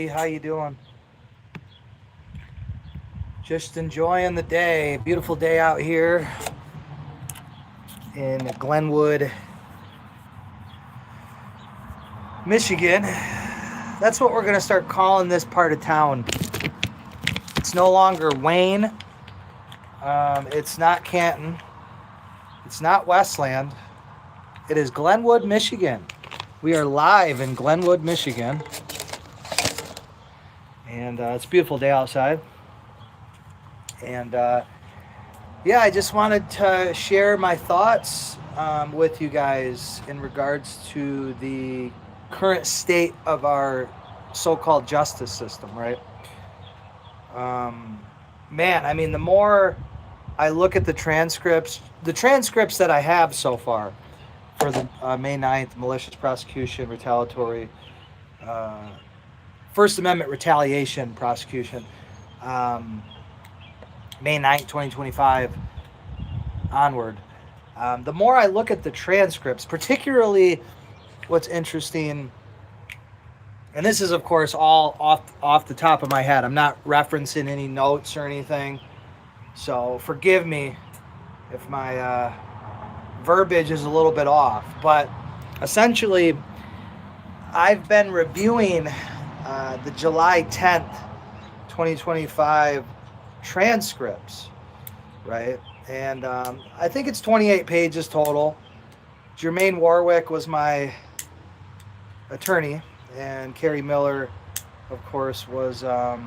How you doing? Just enjoying the day. Beautiful day out here in Glenwood, Michigan. That's what we're going to start calling this part of town. It's no longer Wayne. It's not Canton. It's not Westland. It is Glenwood, Michigan. We are live in Glenwood, Michigan. And it's a beautiful day outside. And I just wanted to share my thoughts with you guys in regards to the current state of our so-called justice system, right? The more I look at the transcripts that I have so far for the May 9th malicious prosecution, retaliatory, First Amendment retaliation prosecution, May 9th, 2025 onward. The more I look at the transcripts, particularly what's interesting, and this is, of course, all off the top of my head. I'm not referencing any notes or anything, so forgive me if my verbiage is a little bit off. But essentially, I've been reviewing the July 10th, 2025 transcripts, right? And I think it's 28 pages total. Jermaine Warwick was my attorney, and Carrie Miller, of course, was the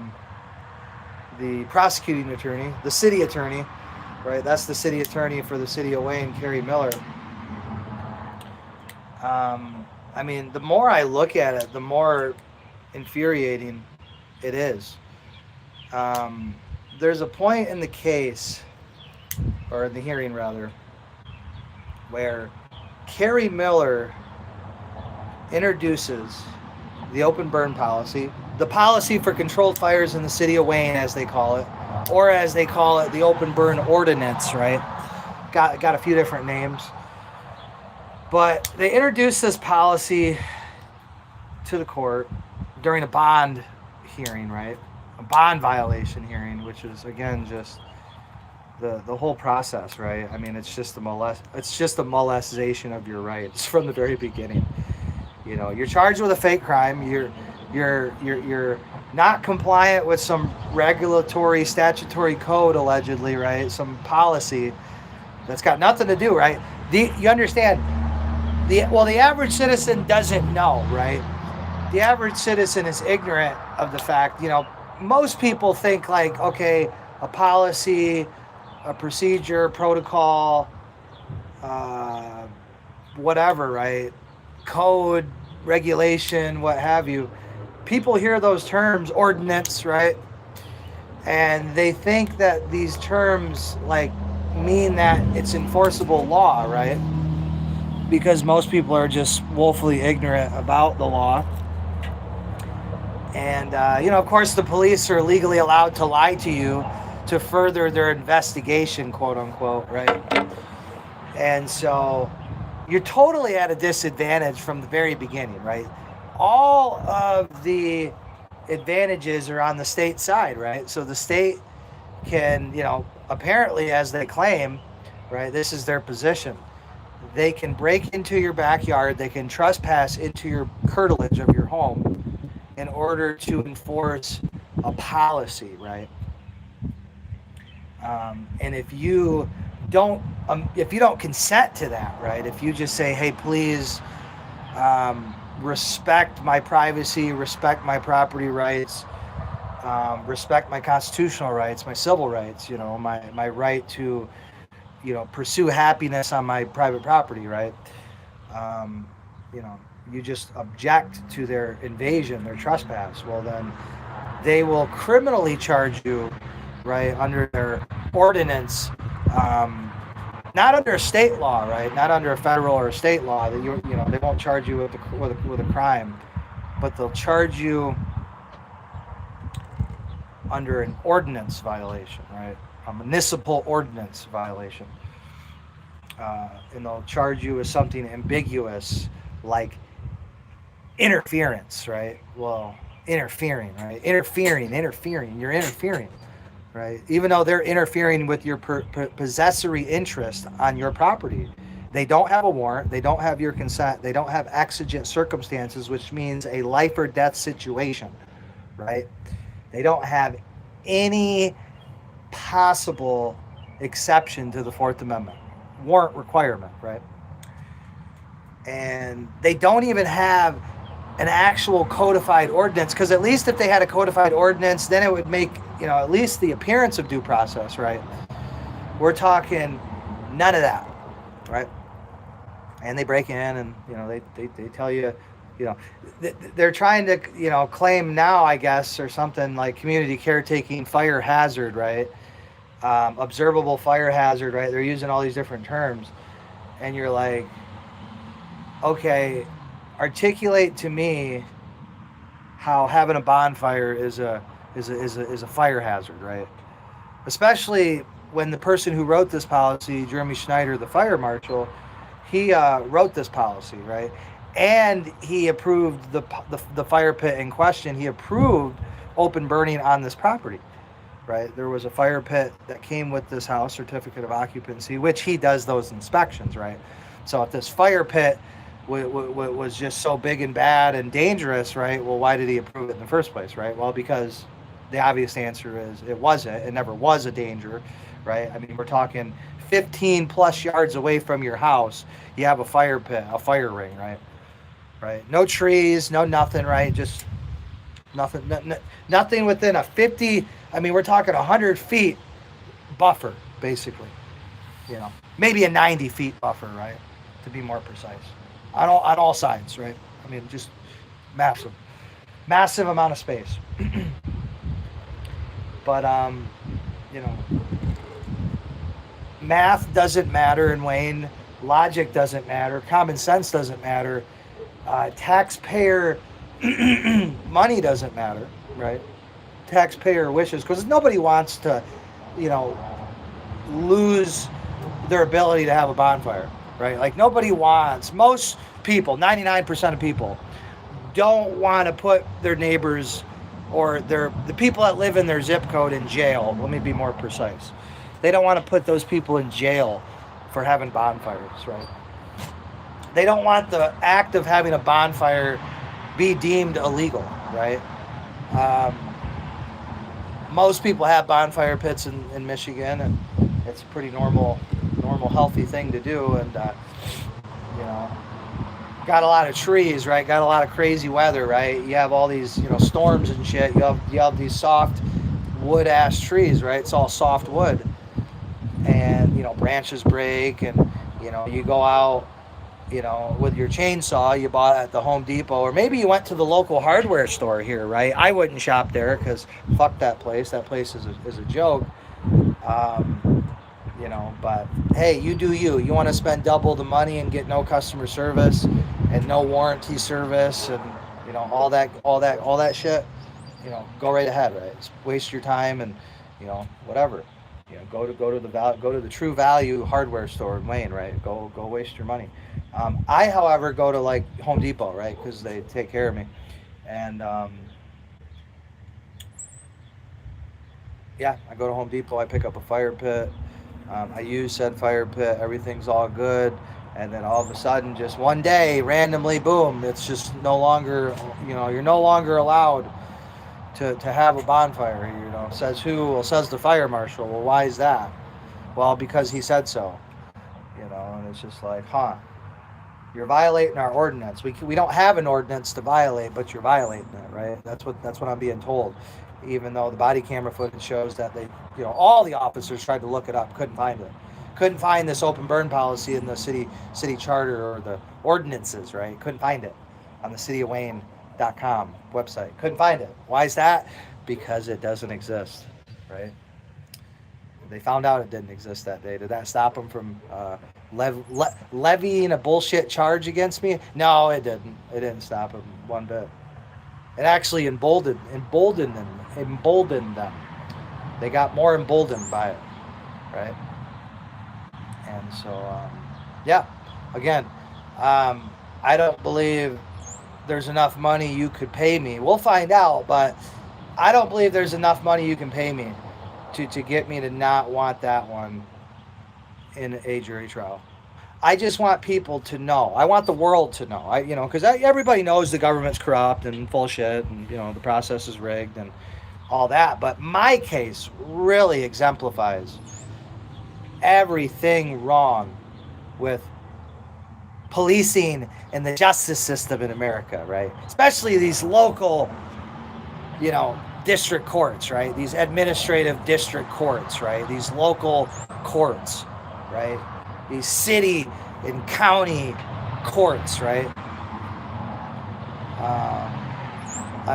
prosecuting attorney, the city attorney, right? That's the city attorney for the city of Wayne, Carrie Miller. The more I look at it, the more infuriating it is. There's a point in the case, or in the hearing rather, where Carrie Miller introduces the open burn policy, the policy for controlled fires in the city of Wayne, as they call it, or as they call it, the open burn ordinance, right? Got a few different names. But they introduced this policy to the court during a bond hearing, right? A bond violation hearing, which is, again, just the whole process, right? It's just a molestation of your rights from the very beginning. You know, you're charged with a fake crime. You're not compliant with some regulatory statutory code, allegedly, right? Some policy that's got nothing to do, right? You understand? The average citizen doesn't know, right? The average citizen is ignorant of the fact, most people think like, okay, a policy, a procedure, protocol, whatever, right? Code, regulation, what have you. People hear those terms, ordinance, right? And they think that these terms mean that it's enforceable law, right? Because most people are just woefully ignorant about the law. And, of course, the police are legally allowed to lie to you to further their investigation, quote unquote, right? And so you're totally at a disadvantage from the very beginning, right? All of the advantages are on the state side, right? So the state can, apparently, as they claim, right, this is their position. They can break into your backyard, they can trespass into your curtilage of your home in order to enforce a policy, right? And if you don't consent to that, right? If you just say, hey, please respect my privacy, respect my property rights, respect my constitutional rights, my civil rights, my right to, pursue happiness on my private property, right? You just object to their invasion, their trespass. Well, then they will criminally charge you, right, under their ordinance, not under state law, right? Not under a federal or state law. That they won't charge you with a crime, but they'll charge you under an ordinance violation, right? A municipal ordinance violation, and they'll charge you with something ambiguous like interference, right? Well, interfering, right? Interfering. You're interfering, right? Even though they're interfering with your possessory interest on your property. They don't have a warrant. They don't have your consent. They don't have exigent circumstances, which means a life or death situation, right? They don't have any possible exception to the Fourth Amendment warrant requirement, right? And they don't even have an actual codified ordinance, because at least if they had a codified ordinance, then it would make, at least the appearance of due process, right? We're talking none of that, right? And they break in and, they tell you, they're trying to, claim now, I guess, or something like community caretaking fire hazard, right? Observable fire hazard, right? They're using all these different terms. And you're like, okay, articulate to me how having a bonfire is a fire hazard, right? Especially when the person who wrote this policy, Jeremy Schneider, the fire marshal, he wrote this policy, right? And he approved the fire pit in question. He approved open burning on this property, right? There was a fire pit that came with this house, certificate of occupancy, which he does those inspections, right? So if this fire pit was just so big and bad and dangerous, right? Well, why did he approve it in the first place, right? Well, because the obvious answer is it wasn't. It never was a danger, right? I mean, we're talking 15 plus yards away from your house, you have a fire pit, a fire ring, right? Right? No trees, no nothing, right? Just nothing within a 50, I mean, we're talking 100 feet buffer, basically. Maybe a 90 feet buffer, right? To be more precise. On all sides, right? I mean, just massive amount of space. But, math doesn't matter in Wayne. Logic doesn't matter. Common sense doesn't matter. Taxpayer money doesn't matter, right? Taxpayer wishes, because nobody wants to, lose their ability to have a bonfire, right? Like nobody wants, most people, 99% of people don't want to put their neighbors or the people that live in their zip code in jail. Let me be more precise. They don't want to put those people in jail for having bonfires, right? They don't want the act of having a bonfire be deemed illegal, right? Most people have bonfire pits in Michigan, and it's a pretty normal, healthy thing to do. And got a lot of trees, right? Got a lot of crazy weather, right? You have all these, storms and shit. You have these soft wood ass trees, right? It's all soft wood, and branches break, and you go out, with your chainsaw you bought at the Home Depot, or maybe you went to the local hardware store here, right? I wouldn't shop there because fuck that place. That place is a joke. But hey, you do you. You want to spend double the money and get no customer service and no warranty service and all that shit. Go right ahead, right? Just waste your time and whatever. Go to the True Value hardware store in Wayne, right? Go waste your money. I, however, go to like Home Depot, right? Because they take care of me, and I go to Home Depot. I pick up a fire pit. I use said fire pit. Everything's all good, and then all of a sudden, just one day, randomly, boom! It's just no longer, you're no longer allowed to have a bonfire. Says who? Well, says the fire marshal. Well, why is that? Well, because he said so. And it's just like, you're violating our ordinance. We don't have an ordinance to violate, but you're violating it, right? That's what I'm being told. Even though the body camera footage shows that they, all the officers tried to look it up, couldn't find it. Couldn't find this open burn policy in the city charter or the ordinances, right? Couldn't find it on the cityofwayne.com website. Couldn't find it. Why is that? Because it doesn't exist, right? They found out it didn't exist that day. Did that stop them from levying a bullshit charge against me? No, it didn't. It didn't stop them one bit. It actually emboldened them. They got more emboldened by it, right? And so, again, I don't believe there's enough money you could pay me. We'll find out, but I don't believe there's enough money you can pay me to get me to not want that one in a jury trial. I just want people to know. I want the world to know. Because everybody knows the government's corrupt and full shit, and the process is rigged and all that. But my case really exemplifies everything wrong with policing and the justice system in America, right? Especially these local, district courts, right? These administrative district courts, right? These local courts, right? These city and county courts, right?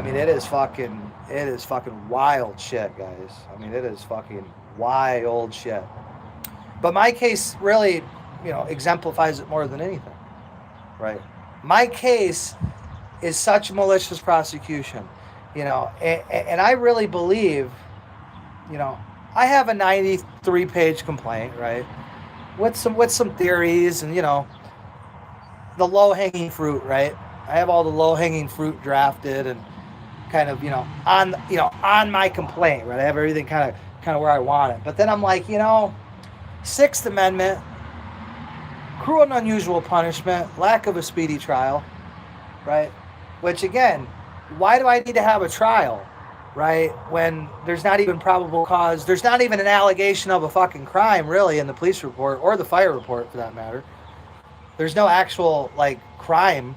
It is fucking wild shit, guys. It is fucking wild shit. But my case really, exemplifies it more than anything, right? My case is such malicious prosecution, and I really believe, I have a 93-page complaint, right? With some theories and, the low-hanging fruit, right? I have all the low-hanging fruit drafted and kind of, on my complaint, right? I have everything kind of where I want it. But then I'm like, Sixth Amendment, cruel and unusual punishment, lack of a speedy trial, right? Which, again, why do I need to have a trial, right? When there's not even probable cause, there's not even an allegation of a fucking crime, really, in the police report or the fire report, for that matter. There's no actual, crime,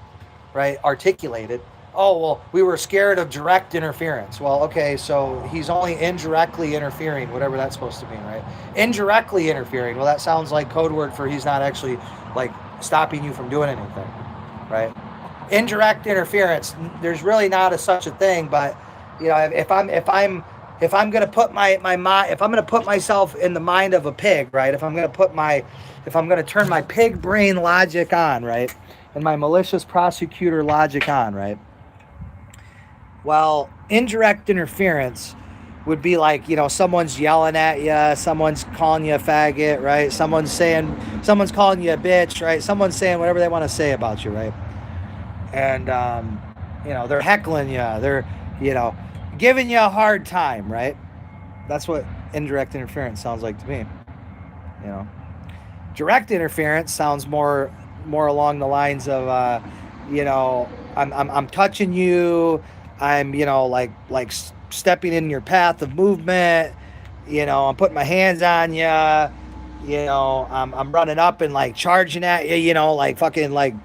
right, articulated. Oh, well, we were scared of direct interference. Well, okay, so he's only indirectly interfering, whatever that's supposed to mean, right? Indirectly interfering. Well, that sounds like code word for he's not actually, stopping you from doing anything, right? Indirect interference, there's really not such a thing, but, if I'm going to put if I'm going to put myself in the mind of a pig, right? If I'm going to turn my pig brain logic on, right? And my malicious prosecutor logic on, right? Well, indirect interference would be someone's yelling at you, someone's calling you a faggot, right? Someone's calling you a bitch, right? Someone's saying whatever they want to say about you, right? And, they're heckling you, they're, giving you a hard time, right? That's what indirect interference sounds like to me, Direct interference sounds more along the lines of, I'm touching you, I'm, stepping in your path of movement, I'm putting my hands on you, I'm running up and charging at you, fucking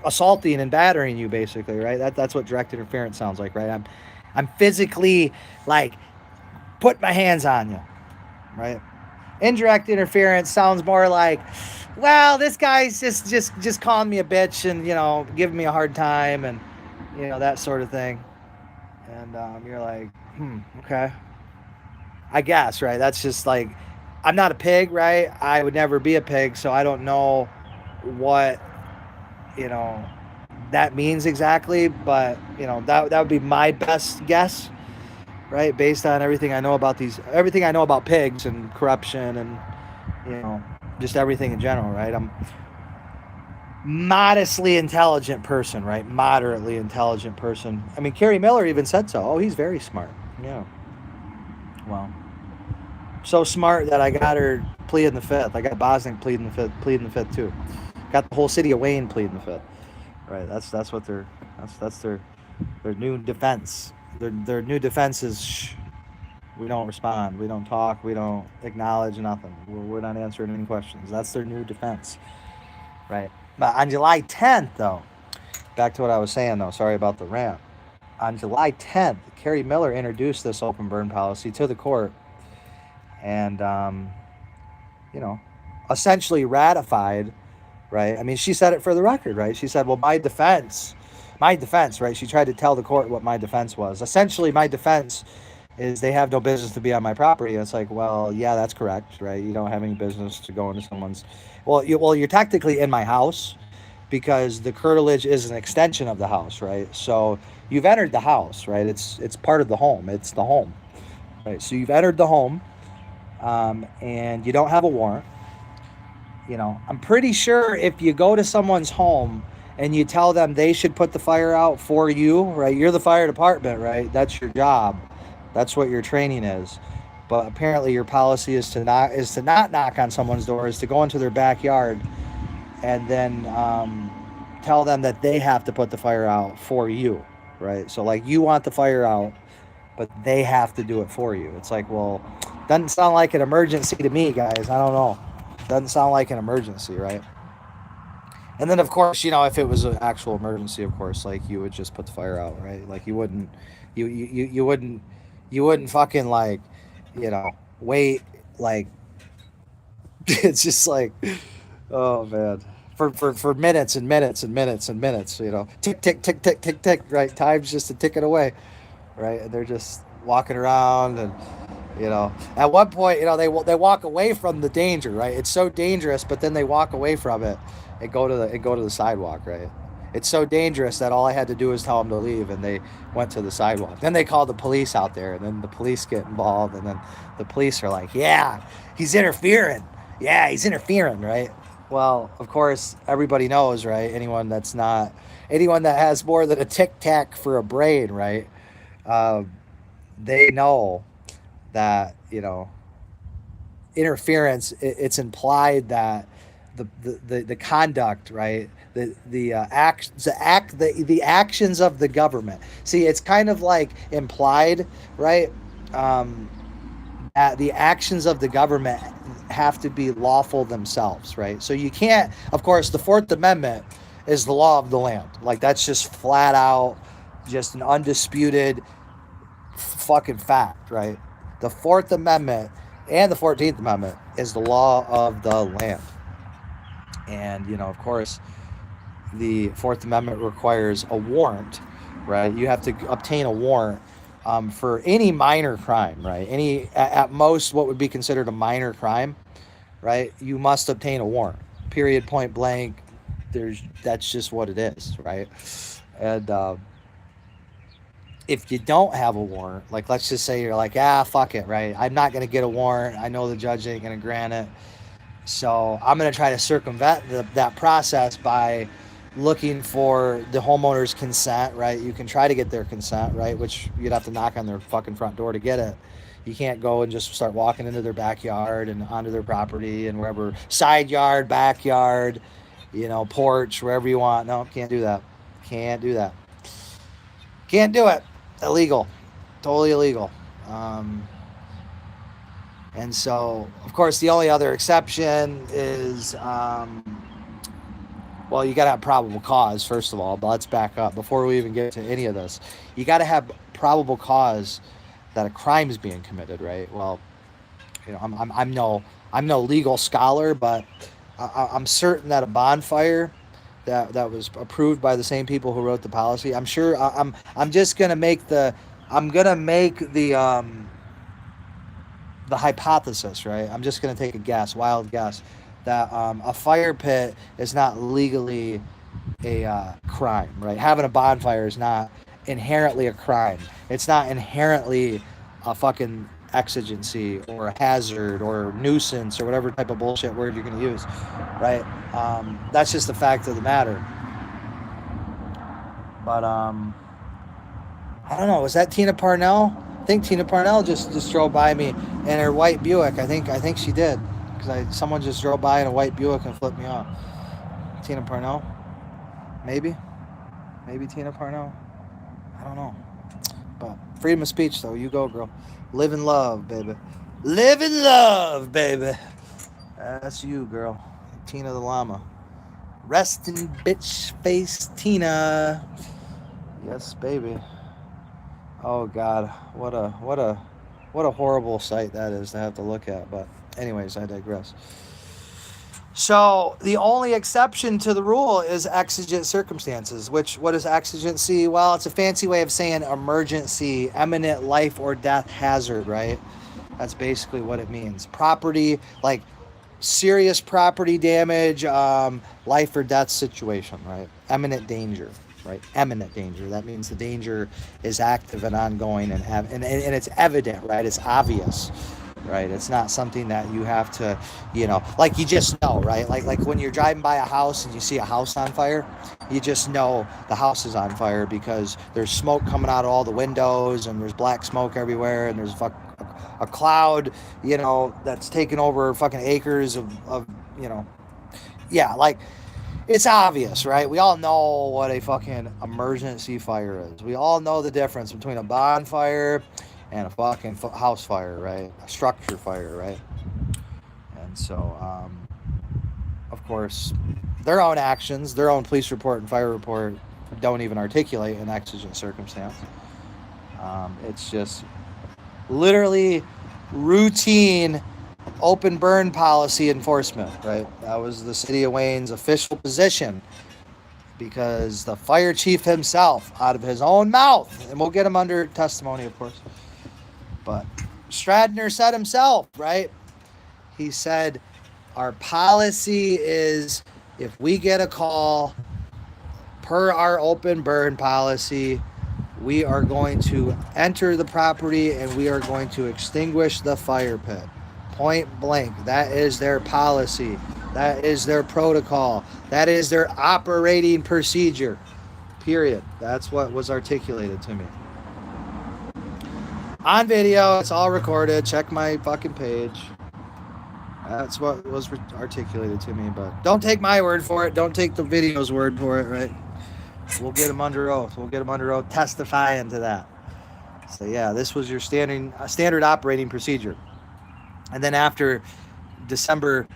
assaulting and battering you, basically, right? That's what direct interference sounds like, right? I'm physically put my hands on you, right? Indirect interference sounds more like, well, this guy's just calling me a bitch and giving me a hard time and that sort of thing. And you're like, okay, I guess, right? That's just I'm not a pig, right? I would never be a pig, so I don't know what that means exactly, but that would be my best guess, right? Based on everything I know about pigs and corruption and just everything in general, right? I'm modestly intelligent person, right? Moderately intelligent person. Carrie Miller even said so. Oh, he's very smart. Yeah. Well, so smart that I got her pleading the fifth. I got Bosnick pleading the fifth too. Got the whole city of Wayne pleading the fifth. Right. That's their new defense. Their new defense is we don't respond, we don't talk, we don't acknowledge nothing. We're not answering any questions. That's their new defense. Right. But on July 10th, though, back to what I was saying, though, sorry about the rant. On July 10th, Carrie Miller introduced this open burn policy to the court and, essentially ratified, right? She said it for the record, right? She said, well, my defense, right? She tried to tell the court what my defense was. Essentially, my defense is they have no business to be on my property. And it's like, well, yeah, that's correct, right? You don't have any business to go into someone's... Well, you're technically in my house because the curtilage is an extension of the house, right? So you've entered the house, right? It's part of the home. It's the home, right? So you've entered the home, and you don't have a warrant. I'm pretty sure if you go to someone's home and you tell them they should put the fire out for you, right? You're the fire department, right? That's your job. That's what your training is. But apparently your policy is to not knock on someone's door, is to go into their backyard and then tell them that they have to put the fire out for you, right? So like you want the fire out, but they have to do it for you. It's like, well, doesn't sound like an emergency to me, guys. I don't know. Doesn't sound like an emergency, right? And then of course, if it was an actual emergency, of course, like you would just put the fire out, right? Like you wouldn't fucking like, wait, like it's just like, oh man. For minutes and minutes and minutes and minutes, tick, tick, tick, tick, tick, tick, right? Time's just a ticking away, right? And they're just walking around and, at one point, they walk away from the danger, right? It's so dangerous, but then they walk away from it and go to the sidewalk, right? It's so dangerous that all I had to do was tell them to leave, and they went to the sidewalk. Then they called the police out there, and then the police get involved, and then the police are like, yeah, he's interfering. Yeah, he's interfering, right? Well, of course, everybody knows, right? Anyone that has more than a tic tac for a brain, right? They know that, interference, it's implied that the conduct, right? The actions of the government. See, it's kind of like implied, right? That the actions of the government have to be lawful themselves, right? So you can't, of course, the Fourth Amendment is the law of the land. Like that's just flat out, just an undisputed fucking fact, right? The Fourth Amendment and the 14th Amendment is the law of the land. And, of course, the Fourth Amendment requires a warrant, right? You have to obtain a warrant for any minor crime, right? At most, what would be considered a minor crime, right? You must obtain a warrant, period, point blank. That's just what it is, right? And if you don't have a warrant, like let's just say you're like, fuck it, right? I'm not going to get a warrant. I know the judge ain't going to grant it. So I'm going to try to circumvent that process by looking for the homeowner's consent, right? You can try to get their consent, right? Which you'd have to knock on their fucking front door to get it. You can't go and just start walking into their backyard and onto their property and wherever, side yard, backyard, porch, wherever you want. No, can't do that. Can't do that. Can't do it. Illegal. Totally illegal. And so, of course, the only other exception is, you got to have probable cause, first of all. But let's back up. Before we even get to any of this, you got to have probable cause that a crime is being committed, right? Well, I'm no legal scholar, but I'm certain that a bonfire that was approved by the same people who wrote the policy, I'm sure. I'm just gonna make the hypothesis, right? I'm just going to take a wild guess, that a fire pit is not legally a crime, right? Having a bonfire is not inherently a crime. It's not inherently a fucking exigency or a hazard or nuisance or whatever type of bullshit word you're going to use, right? That's just the fact of the matter. But I don't know. Was that Tina Parnell? I think Tina Parnell just drove by me in her white Buick. I think she did, because someone just drove by in a white Buick and flipped me off. Tina Parnell, maybe Tina Parnell. I don't know. But freedom of speech, though. You go, girl. Live in love, baby. Live in love, baby. That's you, girl. Tina the llama. Resting bitch face Tina. Yes, baby. Oh God, what a horrible sight that is to have to look at. But anyways, I digress. So the only exception to the rule is exigent circumstances. What is exigency? Well, it's a fancy way of saying emergency, imminent life or death hazard, right? That's basically what it means. Property, like serious property damage, life or death situation, right? Imminent danger. Right, imminent danger. That means the danger is active and ongoing, and it's evident, right? It's obvious, right? It's not something that you have to, like you just know, right? Like when you're driving by a house and you see a house on fire, you just know the house is on fire because there's smoke coming out of all the windows and there's black smoke everywhere and there's a cloud, that's taking over fucking acres of yeah, like it's obvious, right? We all know what a fucking emergency fire is. We all know the difference between a bonfire and a fucking house fire, right? A structure fire, right? And so, of course, their own actions, their own police report and fire report don't even articulate an exigent circumstance. It's just literally routine open burn policy enforcement, right? That was the city of Wayne's official position because the fire chief himself, out of his own mouth, and we'll get him under testimony, of course, but Stradner said himself, right? He said, our policy is if we get a call per our open burn policy, we are going to enter the property and we are going to extinguish the fire pit. Point blank. That is their policy. That is their protocol. That is their operating procedure. Period. That's what was articulated to me. On video, it's all recorded. Check my fucking page. That's what was articulated to me, but don't take my word for it. Don't take the video's word for it, right? We'll get him under oath. We'll get him under oath testifying to that. So yeah, this was your standard operating procedure. And then after December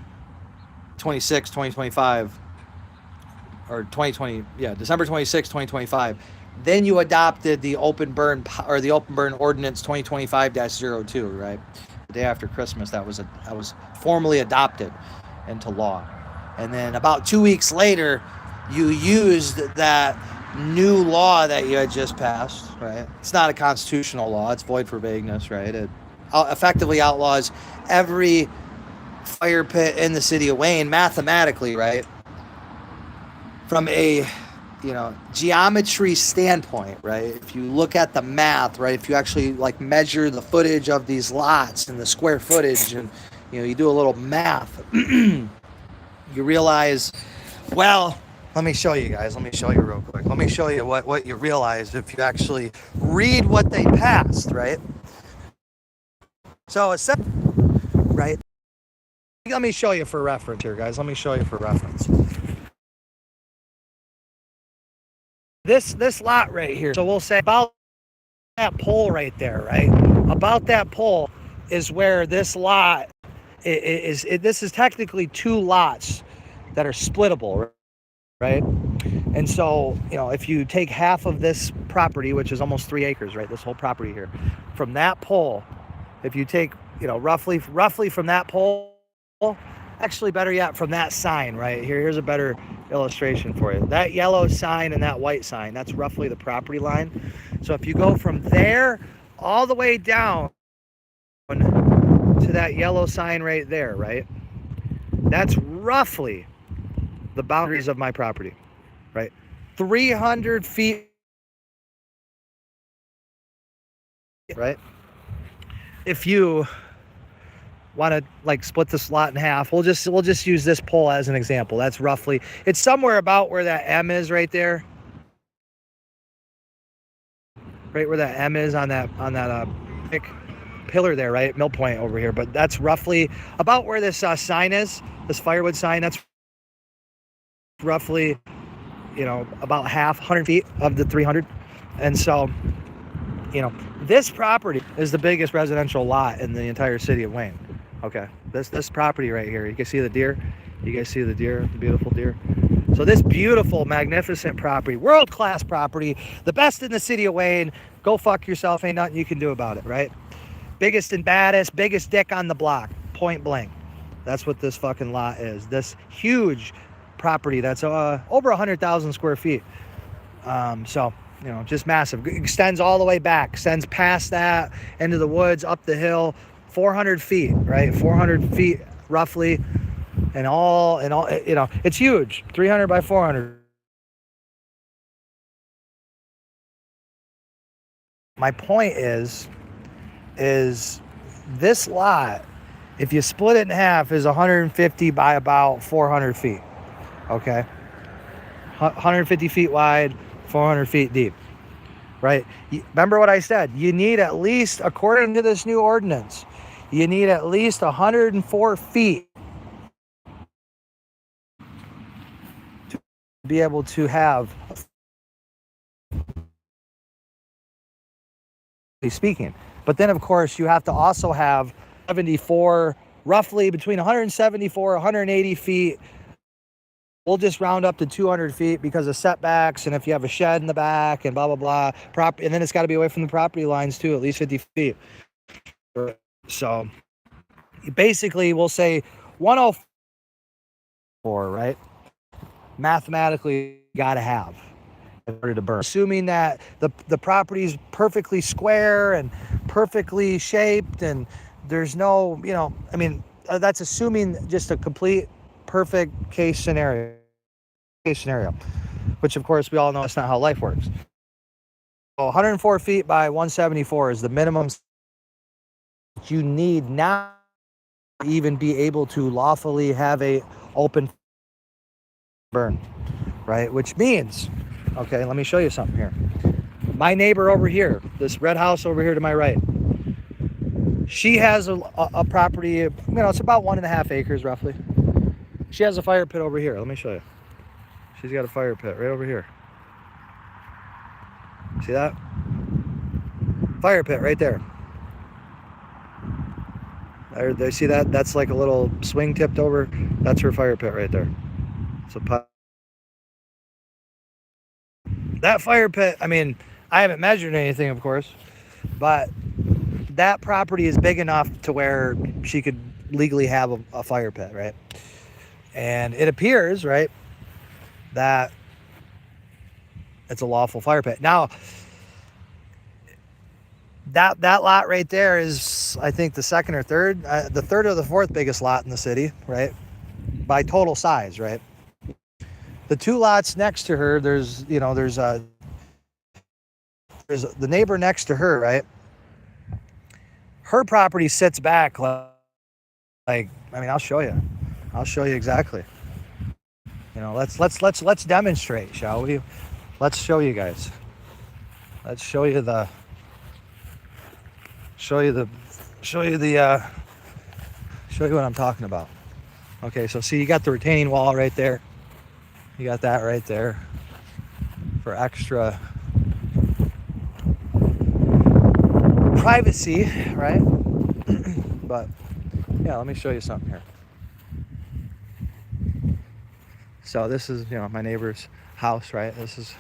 26, 2025, or 2020, December 26, 2025, then you adopted the open burn ordinance 2025-02, right? The day after Christmas, that was formally adopted into law. And then about 2 weeks later, you used that new law that you had just passed, right? It's not a constitutional law. It's void for vagueness, right? It effectively outlaws every fire pit in the city of Wayne mathematically, right? From a, geometry standpoint, right? If you look at the math, right? If you actually measure the footage of these lots and the square footage and, you do a little math, you realize, well, let me show you guys. Let me show you real quick. Let me show you what you realize if you actually read what they passed, right? So it's right. Let me show you for reference here, guys. Let me show you for reference. This lot right here. So we'll say about that pole right there, right? About that pole is where this lot is. This is technically two lots that are splittable, right? And so, if you take half of this property, which is almost 3 acres, right? This whole property here, from that pole, if you take, roughly from that pole, actually better yet, from that sign right here, here's a better illustration for you. That yellow sign and that white sign, that's roughly the property line. So if you go from there all the way down to that yellow sign right there, right? That's roughly the boundaries of my property, right? 300 feet, right? If you want to split this lot in half, we'll just use this pole as an example. That's roughly, it's somewhere about where that M is right there, right where that M is on that big pillar there, right? Mill point over here. But that's roughly about where this sign is, this firewood sign. That's roughly, about half, 100 feet of the 300. And so, this property is the biggest residential lot in the entire city of Wayne. Okay, this property right here, you can see the deer. You guys see the deer, the beautiful deer. So this beautiful, magnificent property, world-class property, the best in the city of Wayne. Go fuck yourself. Ain't nothing you can do about it, right? Biggest and baddest, biggest dick on the block, point blank. That's what this fucking lot is. This huge property that's over 100,000 square feet. So, just massive. Extends all the way back, extends past that, into the woods, up the hill, 400 feet, right? 400 feet roughly, and all, it's huge. 300 by 400. My point is This lot, if you split it in half, is 150 by about 400 feet. Okay, 150 feet wide, 400 feet deep. Right? Remember what I said? You need at least, according to this new ordinance, you need at least 104 feet to be able to have, speaking. But then, of course, you have to also have 74, roughly between 174, 180 feet. We'll just round up to 200 feet because of setbacks, and if you have a shed in the back and blah, blah, blah. And then it's got to be away from the property lines too, at least 50 feet. So basically, we'll say 104, right? Mathematically, you got to have in order to burn. Assuming that the property's perfectly square and perfectly shaped, and there's no, I mean, that's assuming just a complete perfect case scenario, which of course we all know that's not how life works. So 104 feet by 174 is the minimum you need now to even be able to lawfully have a open burn, right? Which means, okay, let me show you something here. My neighbor over here, this red house over here to my right, she has a property, it's about 1.5 acres roughly. She has a fire pit over here. Let me show you. She's got a fire pit right over here. See that? Fire pit right there. There, see that? That's like a little swing tipped over. That's her fire pit right there. So that fire pit, I mean, I haven't measured anything, of course, but that property is big enough to where she could legally have a fire pit, right? And it appears, right, that it's a lawful fire pit. Now, that lot right there is, I think, the second or third, the third or the fourth biggest lot in the city, right, by total size, right? The two lots next to her, there's the neighbor next to her, right? Her property sits back like, I mean, I'll show you exactly. Let's demonstrate, shall we? Let's show you guys. Let's show you what I'm talking about. Okay, so see, you got the retaining wall right there. You got that right there for extra privacy, right? But yeah, let me show you something here. So this is, my neighbor's house, right? This is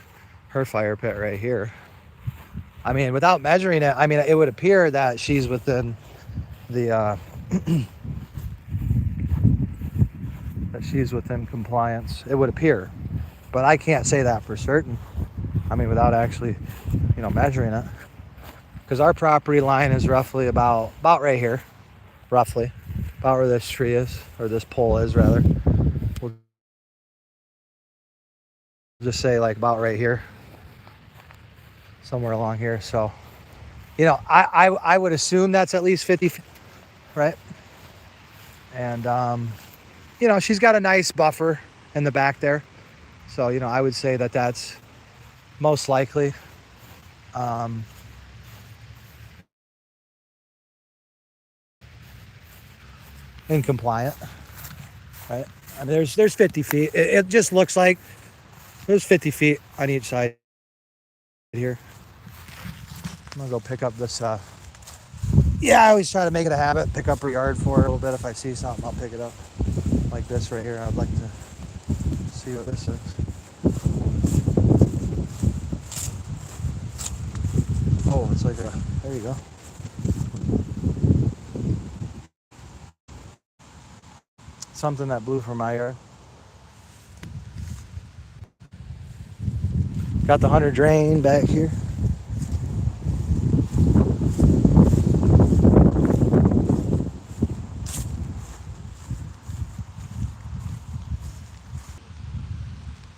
her fire pit right here. I mean, without measuring it, I mean, it would appear that she's within the that she's within compliance. It would appear, but I can't say that for certain. I mean, without actually, measuring it, because our property line is roughly about right here, roughly about where this tree is, or this pole is rather. We'll just say like about right here, somewhere along here. So, I would assume that's at least 50 feet, right? And she's got a nice buffer in the back there. So, I would say that that's most likely. In compliant, right? I mean, there's 50 feet. It just looks like there's 50 feet on each side here. I'm gonna go pick up this. Yeah, I always try to make it a habit. Pick up her yard for a little bit. If I see something, I'll pick it up. Like this right here. I'd like to see what this is. Oh, it's like there you go. Something that blew from my yard. Got the 100 drain back here.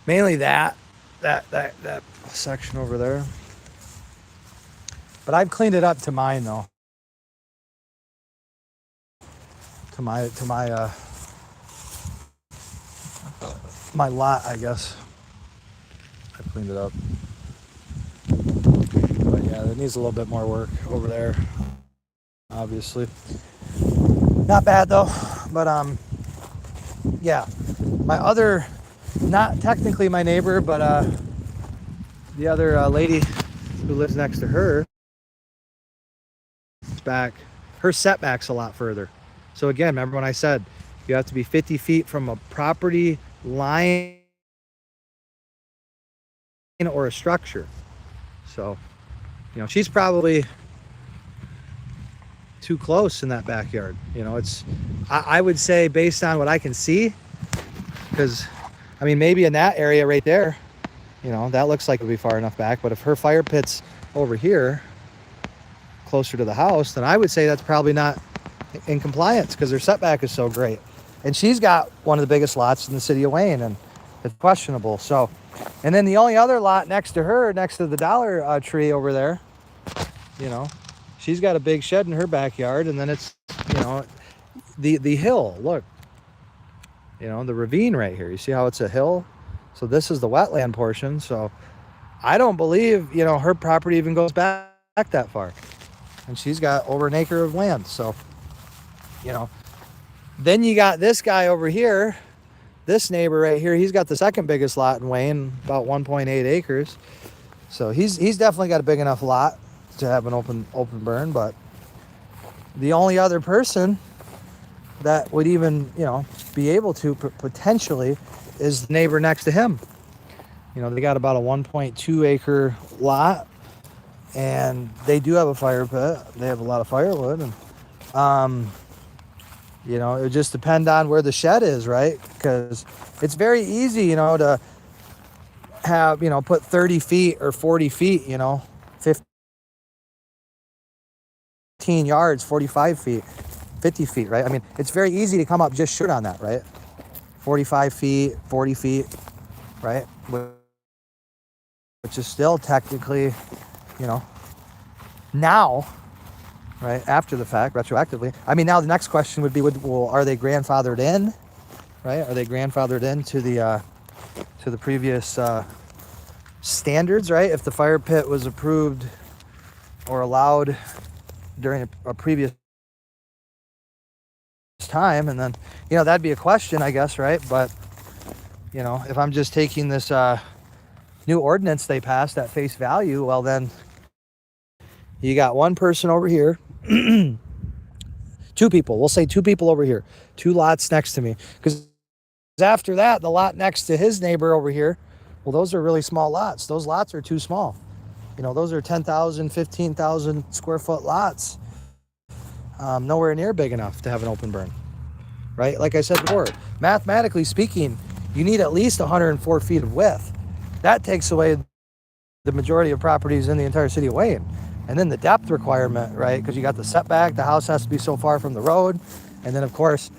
Mainly that section over there. But I've cleaned it up to mine though. my lot, I guess. I cleaned it up. But yeah, it needs a little bit more work over there, obviously. Not bad though, but yeah, my other, not technically my neighbor, but the other lady who lives next to her, her setback's a lot further. So again, remember when I said you have to be 50 feet from a property line or a structure. So, you know, she's probably too close in that backyard. You know, it's, I would say based on what I can see, because I mean, maybe in that area right there, you know, that looks like it would be far enough back. But if her fire pit's over here, closer to the house, then I would say that's probably not in compliance because their setback is so great. And she's got one of the biggest lots in the city of Wayne, and it's questionable. So, and then the only other lot next to her, next to the Dollar Tree over there, you know, she's got a big shed in her backyard, and then it's, you know, the hill, look, you know, the ravine right here. You see how it's a hill? So this is the wetland portion. So I don't believe, you know, her property even goes back that far. And she's got over an acre of land. So, you know, then you got this guy over here, this neighbor right here. He's got the second biggest lot in Wayne, about 1.8 acres. So he's definitely got a big enough lot to have an open burn. But the only other person that would even, you know, be able to potentially is the neighbor next to him. You know, they got about a 1.2 acre lot, and they do have a fire pit. They have a lot of firewood, and you know, it would just depend on where the shed is, right? Because it's very easy, you know, to have, you know, put 30 feet or 40 feet, you know, 15 yards, 45 feet, 50 feet, right? I mean, it's very easy to come up just short on that, right? 45 feet, 40 feet, right? Which is still technically, you know, now, right, after the fact, retroactively. I mean, now the next question would be, well, are they grandfathered in, right? Are they grandfathered into the previous standards, right? If the fire pit was approved or allowed during a previous time, and then, you know, that'd be a question, I guess, right? But, you know, if I'm just taking this new ordinance they passed at face value, well, then you got one person over here, two people, we'll say two people over here, two lots next to me, because after that, the lot next to his neighbor over here, well, those are really small lots. Those lots are too small. You know, those are 10,000, 15,000 square foot lots. Nowhere near big enough to have an open burn, right? Like I said before, mathematically speaking, you need at least 104 feet of width. That takes away the majority of properties in the entire city of Wayne. And then the depth requirement, right? Because you got the setback, the house has to be so far from the road. And then of course,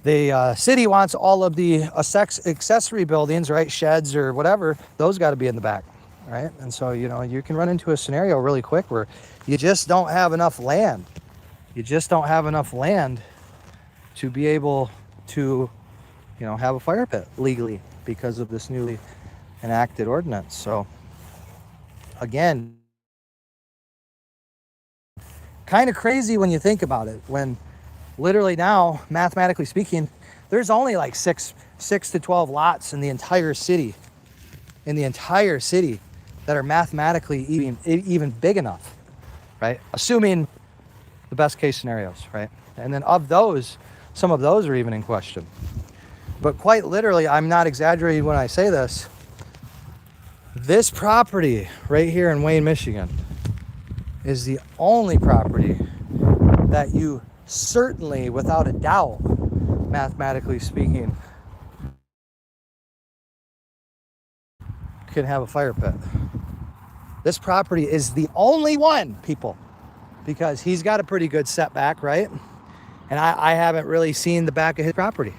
the city wants all of the accessory buildings, right? Sheds or whatever, those got to be in the back, right? And so, you know, you can run into a scenario really quick where you just don't have enough land. You just don't have enough land to be able to, you know, have a fire pit legally because of this newly enacted ordinance. So again, kind of crazy when you think about it, when literally now, mathematically speaking, there's only like six to 12 lots in the entire city that are mathematically even big enough, right? Assuming the best case scenarios, right? And then of those, some of those are even in question. But quite literally, I'm not exaggerating when I say this, this property right here in Wayne, Michigan is the only property that you certainly, without a doubt, mathematically speaking, can have a fire pit. This property is the only one, people, because he's got a pretty good setback, right? And I haven't really seen the back of his property.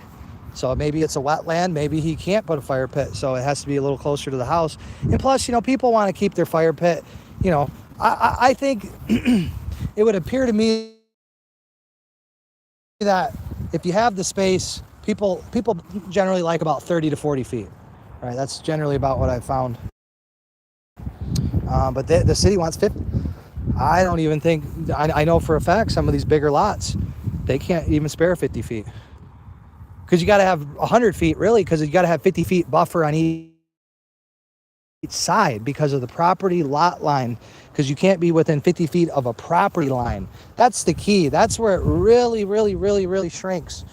So maybe it's a wetland, maybe he can't put a fire pit, so it has to be a little closer to the house. And plus, you know, people want to keep their fire pit, you know, I think it would appear to me that if you have the space, people generally like about 30 to 40 feet, right? That's generally about what I've found. But the city wants 50. I don't even think, I know for a fact some of these bigger lots, they can't even spare 50 feet. Because you got to have 100 feet, really, because you got to have 50 feet buffer on each side because of the property lot line, because you can't be within 50 feet of a property line. That's the key. That's where it really shrinks.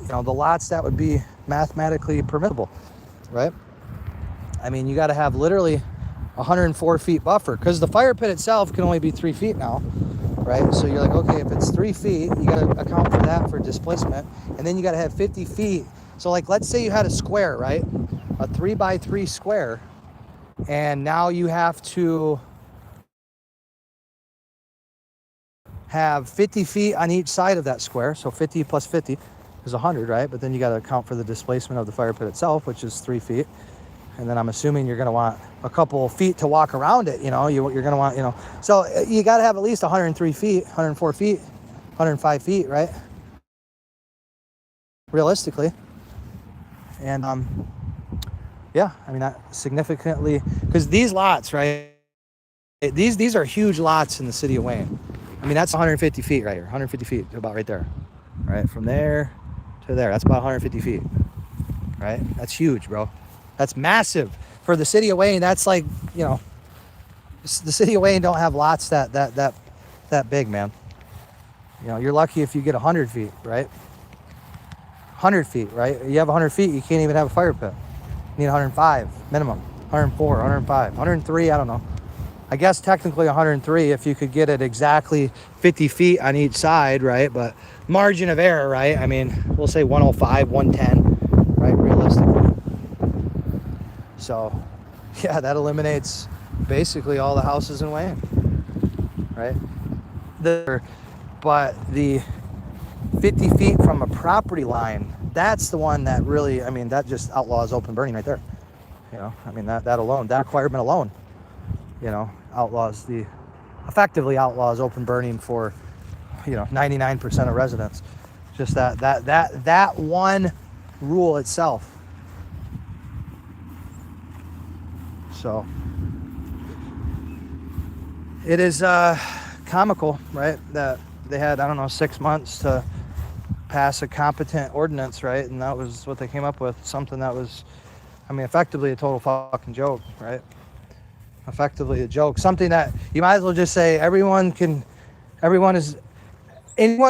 You know, the lots that would be mathematically permissible, right? I mean, you got to have literally 104 feet buffer, because the fire pit itself can only be 3 feet now, right? So you're like, okay, if it's 3 feet, you got to account for that for displacement, and then you got to have 50 feet. So like, let's say you had a square, right? A 3x3 square, and now you have to have 50 feet on each side of that square. So 50 plus 50 is 100, right? But then you got to account for the displacement of the fire pit itself, which is 3 feet. And then I'm assuming you're going to want a couple feet to walk around it, you know, you're going to want, you know, so you got to have at least 103 feet, 104 feet, 105 feet, right? Realistically. And, yeah, I mean, that significantly, because these lots, right, these are huge lots in the city of Wayne. I mean, that's 150 feet right here, 150 feet, about right there, right? From there to there, that's about 150 feet, right? That's huge, bro. That's massive for the city of Wayne. That's like, you know, the city of Wayne don't have lots that big, man. You know, you're lucky if you get 100 feet, right? 100 feet, right? You have 100 feet, you can't even have a fire pit. You need 105 minimum, 104, 105, 103, I don't know. I guess technically 103 if you could get it exactly 50 feet on each side, right? But margin of error, right? I mean, we'll say 105, 110, right? Realistically. So, yeah, that eliminates basically all the houses in Wayne, right? But the 50 feet from a property line, that's the one that really, I mean, that just outlaws open burning right there. You know, I mean, that alone, that requirement alone, you know, effectively outlaws open burning for, you know, 99% of residents. Just that one rule itself. So it is comical, right, that they had, I don't know, 6 months to pass a competent ordinance, right? And that was what they came up with, something that was, I mean, effectively a total fucking joke, right? Effectively a joke, something that you might as well just say anyone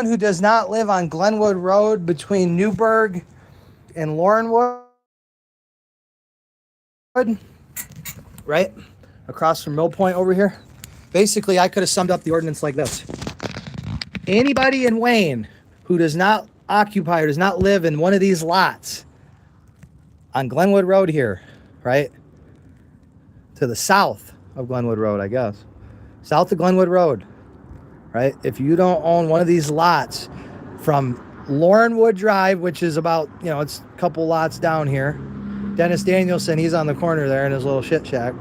who does not live on Glenwood Road between Newburgh and Laurenwood, right, across from Mill Point over here. Basically, I could have summed up the ordinance like this. Anybody in Wayne who does not occupy or does not live in one of these lots on Glenwood Road here, right, to the south of Glenwood Road, I guess, south of Glenwood Road, right, if you don't own one of these lots from Laurenwood Drive, which is about, you know, it's a couple lots down here. Dennis Danielson, he's on the corner there in his little shit shack.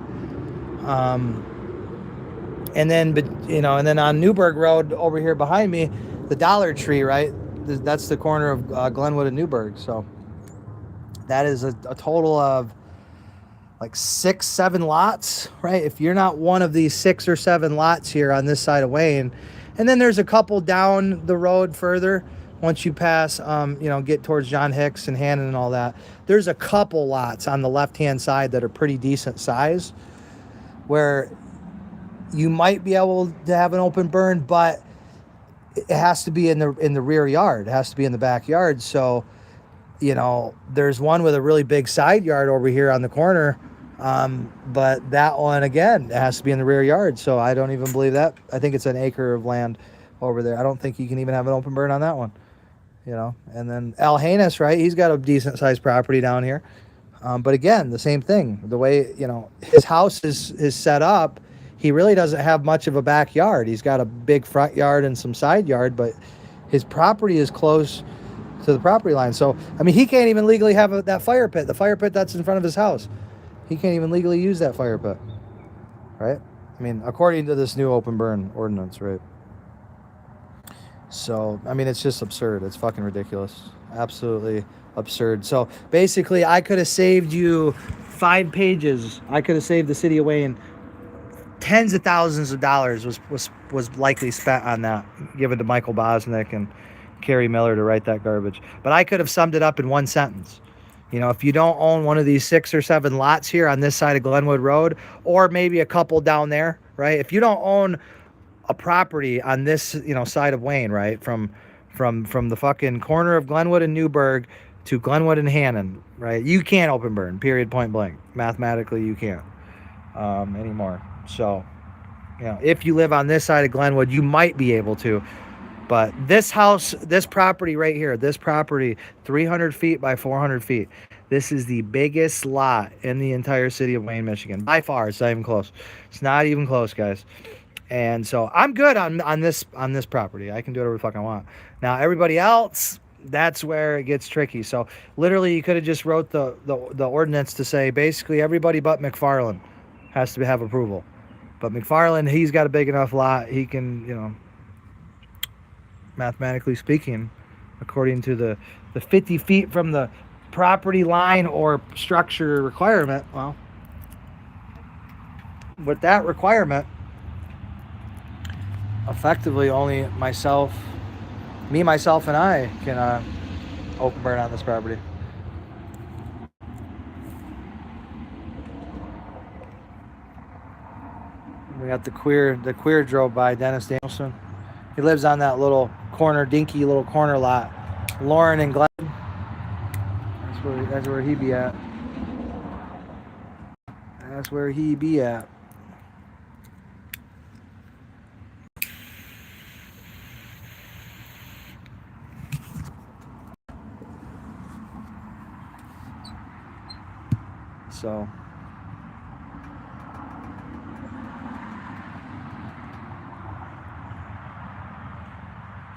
And then, you know, and then on Newburgh Road over here behind me, the Dollar Tree, right? That's the corner of Glenwood and Newburgh. So that is a total of like 6-7 lots, right? If you're not one of these 6 or 7 lots here on this side of Wayne, and then there's a couple down the road further. Once you pass, you know, get towards John Hicks and Hannon and all that, there's a couple lots on the left-hand side that are pretty decent size where you might be able to have an open burn, but it has to be in the rear yard. It has to be in the backyard. So, you know, there's one with a really big side yard over here on the corner, but that one, again, it has to be in the rear yard. So I don't even believe that. I think it's an acre of land over there. I don't think you can even have an open burn on that one. You know, and then Al Haynes, right? He's got a decent sized property down here. But again, the same thing. The way, you know, his house is set up, he really doesn't have much of a backyard. He's got a big front yard and some side yard, but his property is close to the property line. So, I mean, he can't even legally have that fire pit. The fire pit that's in front of his house. He can't even legally use that fire pit, right? I mean, according to this new open burn ordinance, right? So, I mean, it's just absurd. It's fucking ridiculous. Absolutely absurd. So, basically, I could have saved you 5 pages. I could have saved the city of Wayne tens of thousands of dollars was likely spent on that, given to Michael Bosnick and Kerry Miller to write that garbage. But I could have summed it up in one sentence. You know, if you don't own one of these 6 or 7 lots here on this side of Glenwood Road, or maybe a couple down there, right? If you don't own a property on this, you know, side of Wayne, right, from the fucking corner of Glenwood and Newburgh to Glenwood and Hannon, right, you can't open burn, period, point blank. Mathematically, you can't anymore. So, you know, if you live on this side of Glenwood, you might be able to. But this house, this property right here, this property, 300 feet by 400 feet, this is the biggest lot in the entire city of Wayne, Michigan. By far, it's not even close. It's not even close, guys. And so I'm good on this property. I can do whatever the fuck I want. Now, everybody else, that's where it gets tricky. So literally, you could have just wrote the ordinance to say basically everybody but McFarlin has to have approval. But McFarlin, he's got a big enough lot. He can, you know, mathematically speaking, according to the 50 feet from the property line or structure requirement, well, with that requirement, effectively only myself, and I can open burn on this property. We got the queer drove by, Dennis Danielson. He lives on that little corner, dinky little corner lot. Lauren and Glenn. That's where he be at. That's where he be at. So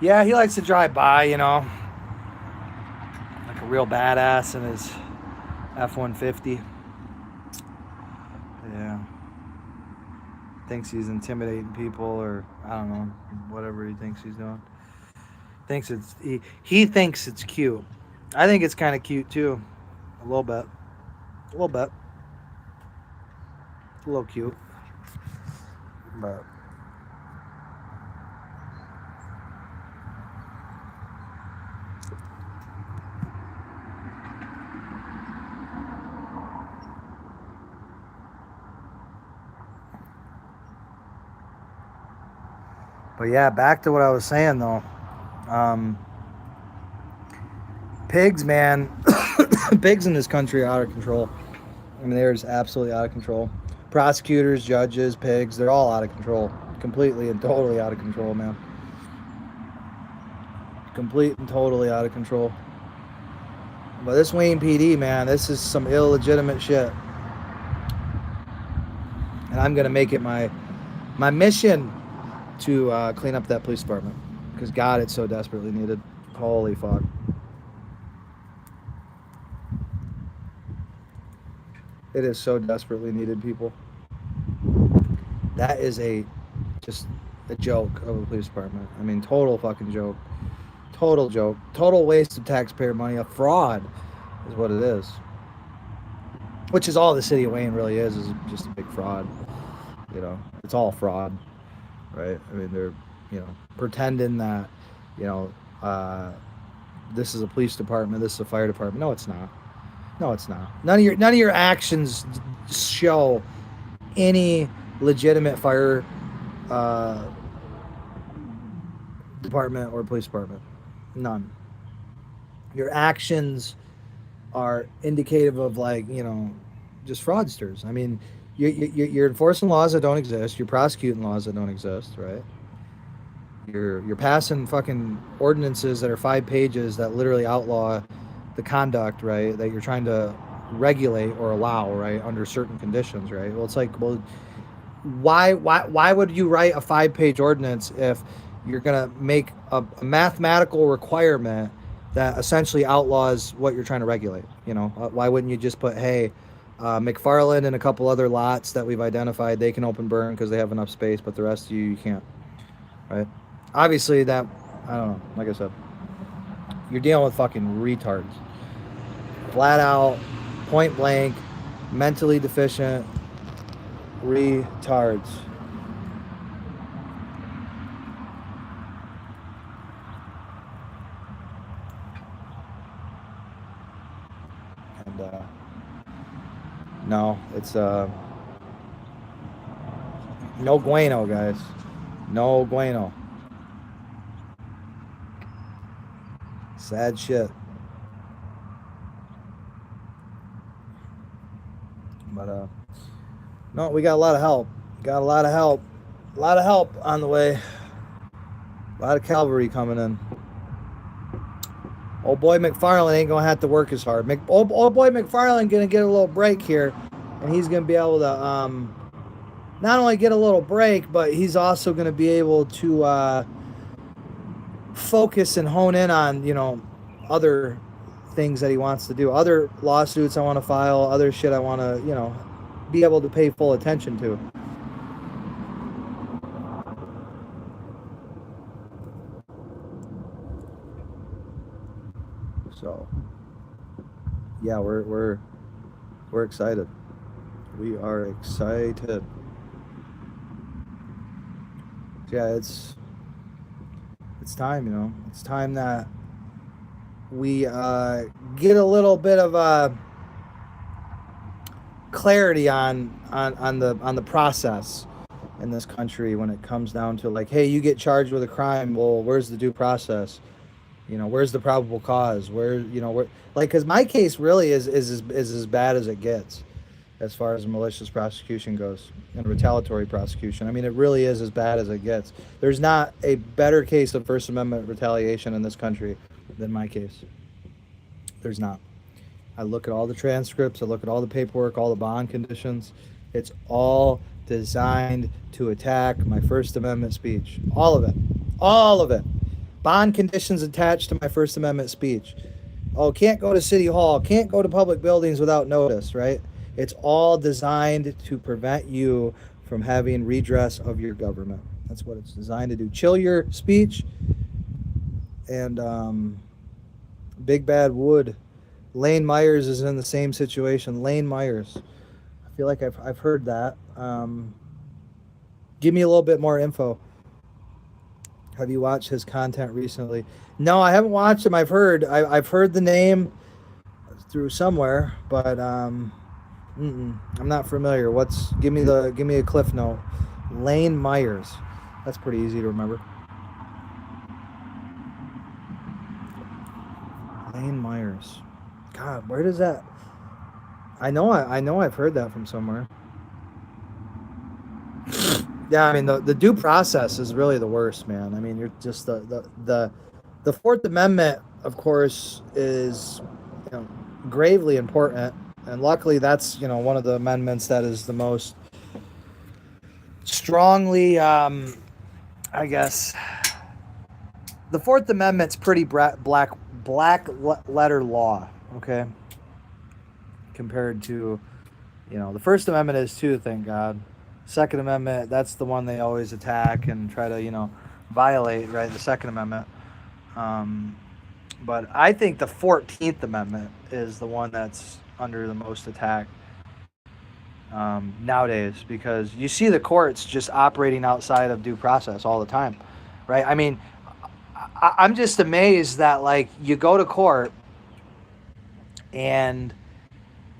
yeah, he likes to drive by, you know, like a real badass in his F-150. Yeah. Thinks he's intimidating people, or I don't know, whatever he thinks he's doing. He thinks it's cute. I think it's kind of cute too. A little bit. A little bit. It's a little cute. But yeah, back to what I was saying though. Pigs, man. Pigs in this country are out of control. I mean, they're just absolutely out of control. Prosecutors, judges, pigs, they're all out of control. Completely and totally out of control, man. Complete and totally out of control. But this Wayne PD, man, this is some illegitimate shit. And I'm going to make it my mission to clean up that police department. Because, God, it's so desperately needed. Holy fuck. It is so desperately needed, people. That is just a joke of a police department. I mean, total fucking joke. Total joke. Total waste of taxpayer money. A fraud is what it is. Which is all the city of Wayne really is just a big fraud. You know, it's all fraud, right? I mean, they're, you know, pretending that, you know, this is a police department, this is a fire department. No, it's not. No, it's not. None of your actions show any legitimate fire department or police department. None. Your actions are indicative of, like, you know, just fraudsters. I mean, you're enforcing laws that don't exist. You're prosecuting laws that don't exist, right? You're passing fucking ordinances that are 5 pages that literally outlaw the conduct, right, that you're trying to regulate or allow, right, under certain conditions, right? Well, it's like, well, why would you write a 5-page ordinance if you're gonna make a mathematical requirement that essentially outlaws what you're trying to regulate? You know, why wouldn't you just put, hey, McFarlin and a couple other lots that we've identified, they can open burn because they have enough space, but the rest of you can't, right? Obviously, that I don't know. Like I said, you're dealing with fucking retards. Flat out, point blank, mentally deficient retards. And no, it's no bueno, guys. No bueno. Sad shit. But no, we got a lot of help. Got a lot of help. A lot of help on the way. A lot of cavalry coming in. Old boy McFarlin ain't gonna have to work as hard. Old boy McFarlin gonna get a little break here, and he's gonna be able to not only get a little break, but he's also gonna be able to focus and hone in on, you know, other things that he wants to do, other lawsuits I want to file, other shit I want to, you know, be able to pay full attention to. So yeah, we're excited. We are excited. Yeah, it's time, you know. It's time that we get a little bit of clarity on the process in this country when it comes down to, like, hey, you get charged with a crime. Well, where's the due process? You know, where's the probable cause? Where, you know, where, like, because my case really is as bad as it gets as far as malicious prosecution goes and retaliatory prosecution. I mean, it really is as bad as it gets. There's not a better case of First Amendment retaliation in this country than my case. There's not. I look at all the transcripts, I look at all the paperwork, all the bond conditions. It's all designed to attack my First Amendment speech. All of it. All of it. Bond conditions attached to my First Amendment speech. Oh, can't go to City Hall, can't go to public buildings without notice, right? It's all designed to prevent you from having redress of your government. That's what it's designed to do. Chill your speech. And Big Bad Wood. Lane Myers is in the same situation. Lane Myers. I feel like I've heard that. Give me a little bit more info. Have you watched his content recently? No, I haven't watched him. I've heard the name through somewhere, but I'm not familiar. Give me a cliff note. Lane Myers. That's pretty easy to remember. Lane Myers. God, where does that? I know I've heard that from somewhere. Yeah, I mean the due process is really the worst, man. I mean, you're just the Fourth Amendment, of course, is, you know, gravely important, and luckily that's, you know, one of the amendments that is the most strongly, I guess. The Fourth Amendment's pretty black letter law, okay, compared to, you know, the First Amendment is too, thank God. Second Amendment, that's the one they always attack and try to, you know, violate, right? The Second Amendment. But I think the 14th Amendment is the one that's under the most attack nowadays, because you see the courts just operating outside of due process all the time, right? I mean, I'm just amazed that, like, you go to court and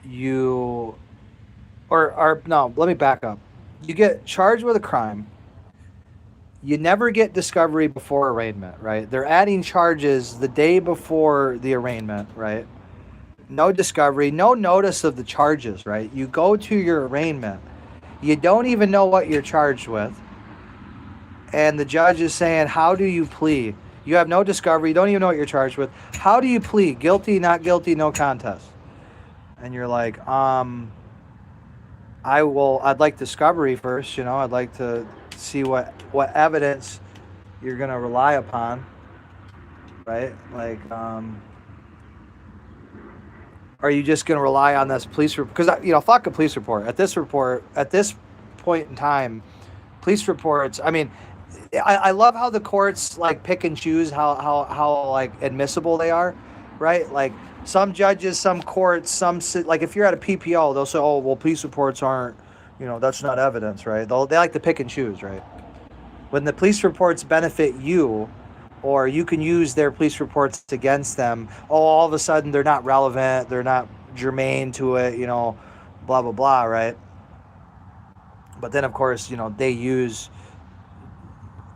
you, or no, let me back up. You get charged with a crime. You never get discovery before arraignment, right? They're adding charges the day before the arraignment, right? No discovery, no notice of the charges, right? You go to your arraignment. You don't even know what you're charged with. And the judge is saying, how do you plead? You have no discovery. You don't even know what you're charged with. How do you plead? Guilty, not guilty, no contest. And you're like, I'd like discovery first, you know. I'd like to see what evidence you're going to rely upon, right? Like, are you just going to rely on this police report? Because, you know, fuck a police report. At this point in time, police reports, I mean, I love how the courts like pick and choose how like admissible they are, right? Like some judges, some courts, like if you're at a PPO, they'll say, oh well, police reports aren't, that's not evidence, right? They like to pick and choose, right? When the police reports benefit you, or you can use their police reports against them, all of a sudden they're not relevant, they're not germane to it, blah blah blah, right? But then of course, they use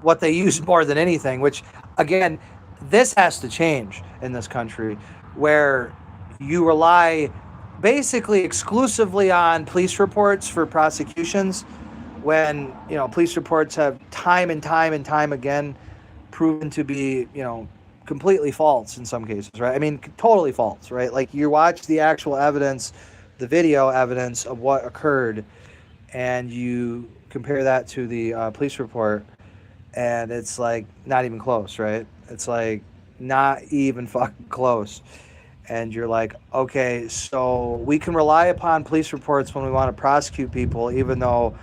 what they use more than anything, which again, this has to change in this country, where you rely basically exclusively on police reports for prosecutions, when police reports have time and time and time again proven to be completely false in some cases, right? I mean, totally false, right? Like you watch the actual evidence, the video evidence of what occurred, and you compare that to the police report, and it's like not even close, right? It's like not even fucking close. And you're like, okay, so we can rely upon police reports when we want to prosecute people, even though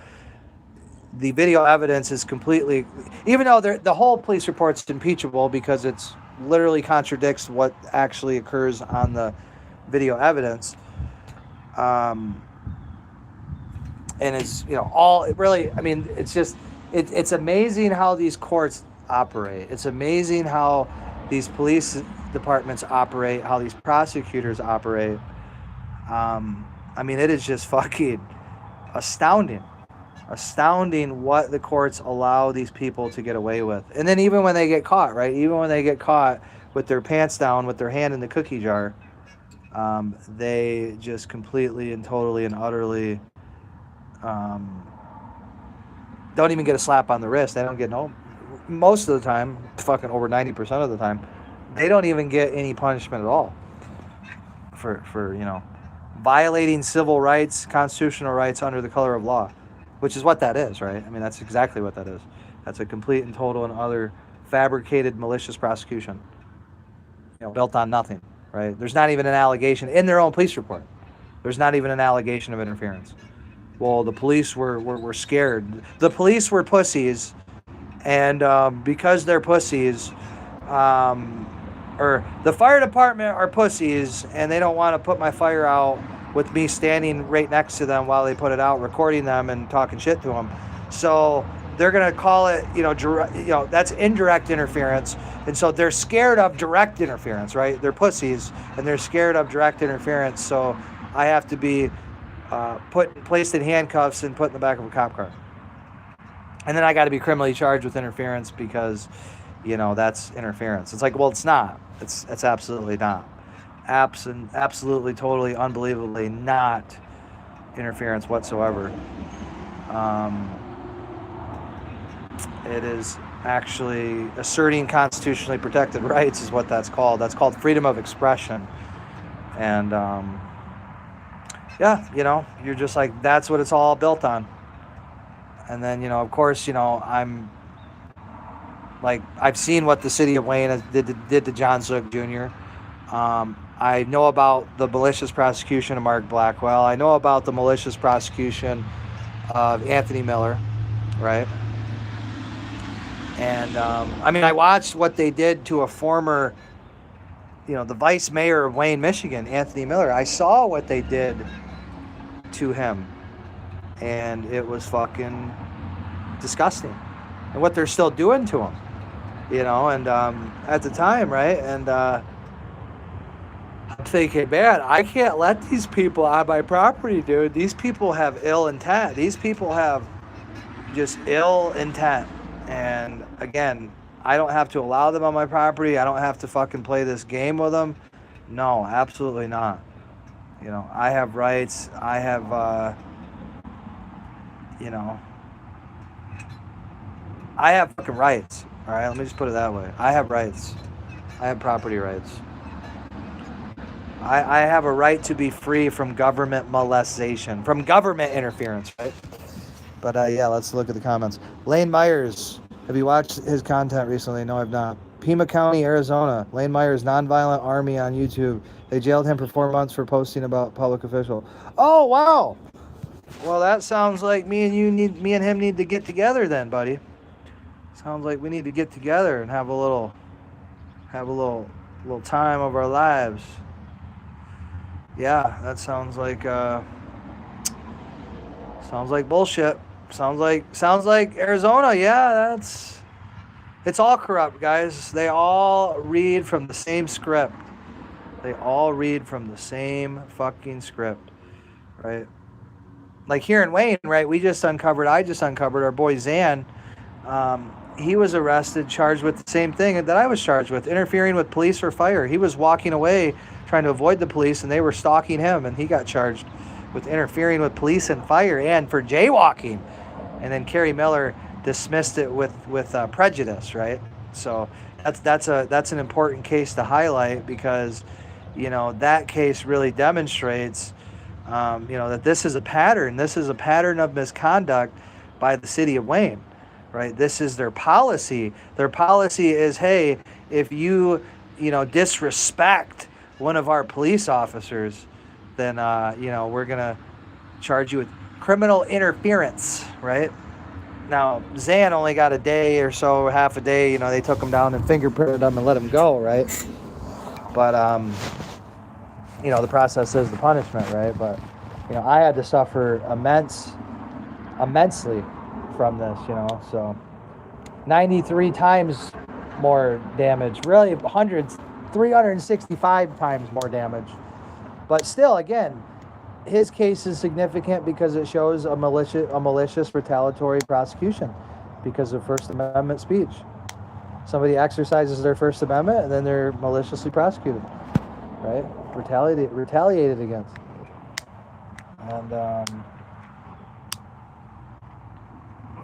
the video evidence is completely, even though the whole police report's impeachable because it's literally contradicts what actually occurs on the video evidence. And it's, all really, I mean, it's just, it's amazing how these courts operate. It's amazing how these police departments operate, how these prosecutors operate. I mean, it is just fucking astounding what the courts allow these people to get away with. And then even when they get caught, right? Even when they get caught with their pants down, with their hand in the cookie jar, they just completely and totally and utterly don't even get a slap on the wrist. They don't get most of the time, fucking over 90% of the time, they don't even get any punishment at all for violating civil rights, constitutional rights under the color of law, which is what that is, right? I mean, that's exactly what that is. That's a complete and total and utter fabricated, malicious prosecution, built on nothing, right? There's not even an allegation in their own police report. There's not even an allegation of interference. Well, the police were scared. The police were pussies, and because they're pussies, or the fire department are pussies, and they don't want to put my fire out with me standing right next to them while they put it out, recording them and talking shit to them. So they're gonna call it, that's indirect interference, and so they're scared of direct interference, right? They're pussies, and they're scared of direct interference. So I have to be placed in handcuffs and put in the back of a cop car, and then I got to be criminally charged with interference because, that's interference. It's like, well, it's not. It's absolutely not. Absolutely, totally, unbelievably not interference whatsoever. It is actually asserting constitutionally protected rights is what that's called. That's called freedom of expression. And yeah, you're just like, that's what it's all built on. And then, of course, I'm like, I've seen what the city of Wayne did to John Zook Jr. I know about the malicious prosecution of Mark Blackwell. I know about the malicious prosecution of Anthony Miller, right? And I mean, I watched what they did to a former, the vice mayor of Wayne, Michigan, Anthony Miller. I saw what they did to him, and it was fucking disgusting. And what they're still doing to him, and at the time, right? And I'm thinking, man, I can't let these people on my property, dude. These people have ill intent. These people have just ill intent. And again, I don't have to allow them on my property. I don't have to fucking play this game with them. No, absolutely not. I have rights. I have, I have fucking rights. All right, let me just put it that way. I have rights. I have property rights. I have a right to be free from government molestation, from government interference, right? But yeah, let's look at the comments. Lane Myers, have you watched his content recently? No, I've not. Pima County, Arizona. Lane Myers, Nonviolent Army on YouTube. They jailed him for 4 months for posting about public official. Oh, wow. Well, that sounds like me and him need to get together then, buddy. Sounds like we need to get together and have a little time of our lives. Yeah, that sounds like bullshit. Sounds like Arizona. Yeah, it's all corrupt, guys. They all read from the same script. They all read from the same fucking script, right? Like here in Wayne, right? I just uncovered our boy Zan. He was arrested, charged with the same thing that I was charged with, interfering with police or fire. He was walking away, trying to avoid the police, and they were stalking him, and he got charged with interfering with police and fire and for jaywalking. And then Kerry Miller dismissed it with prejudice, right? So that's an important case to highlight because, that case really demonstrates, that this is a pattern. This is a pattern of misconduct by the city of Wayne. Right, this is their policy. Their policy is, hey, if you disrespect one of our police officers, then we're gonna charge you with criminal interference. Right now, Zan only got a day or so, half a day. They took him down and fingerprinted him and let him go. Right, but the process is the punishment. Right, but I had to suffer immensely from this, so 93 times more damage, really 365 times more damage. But still, again, his case is significant because it shows a malicious retaliatory prosecution because of First Amendment speech. Somebody exercises their First Amendment and then they're maliciously prosecuted, right? Retaliated against. And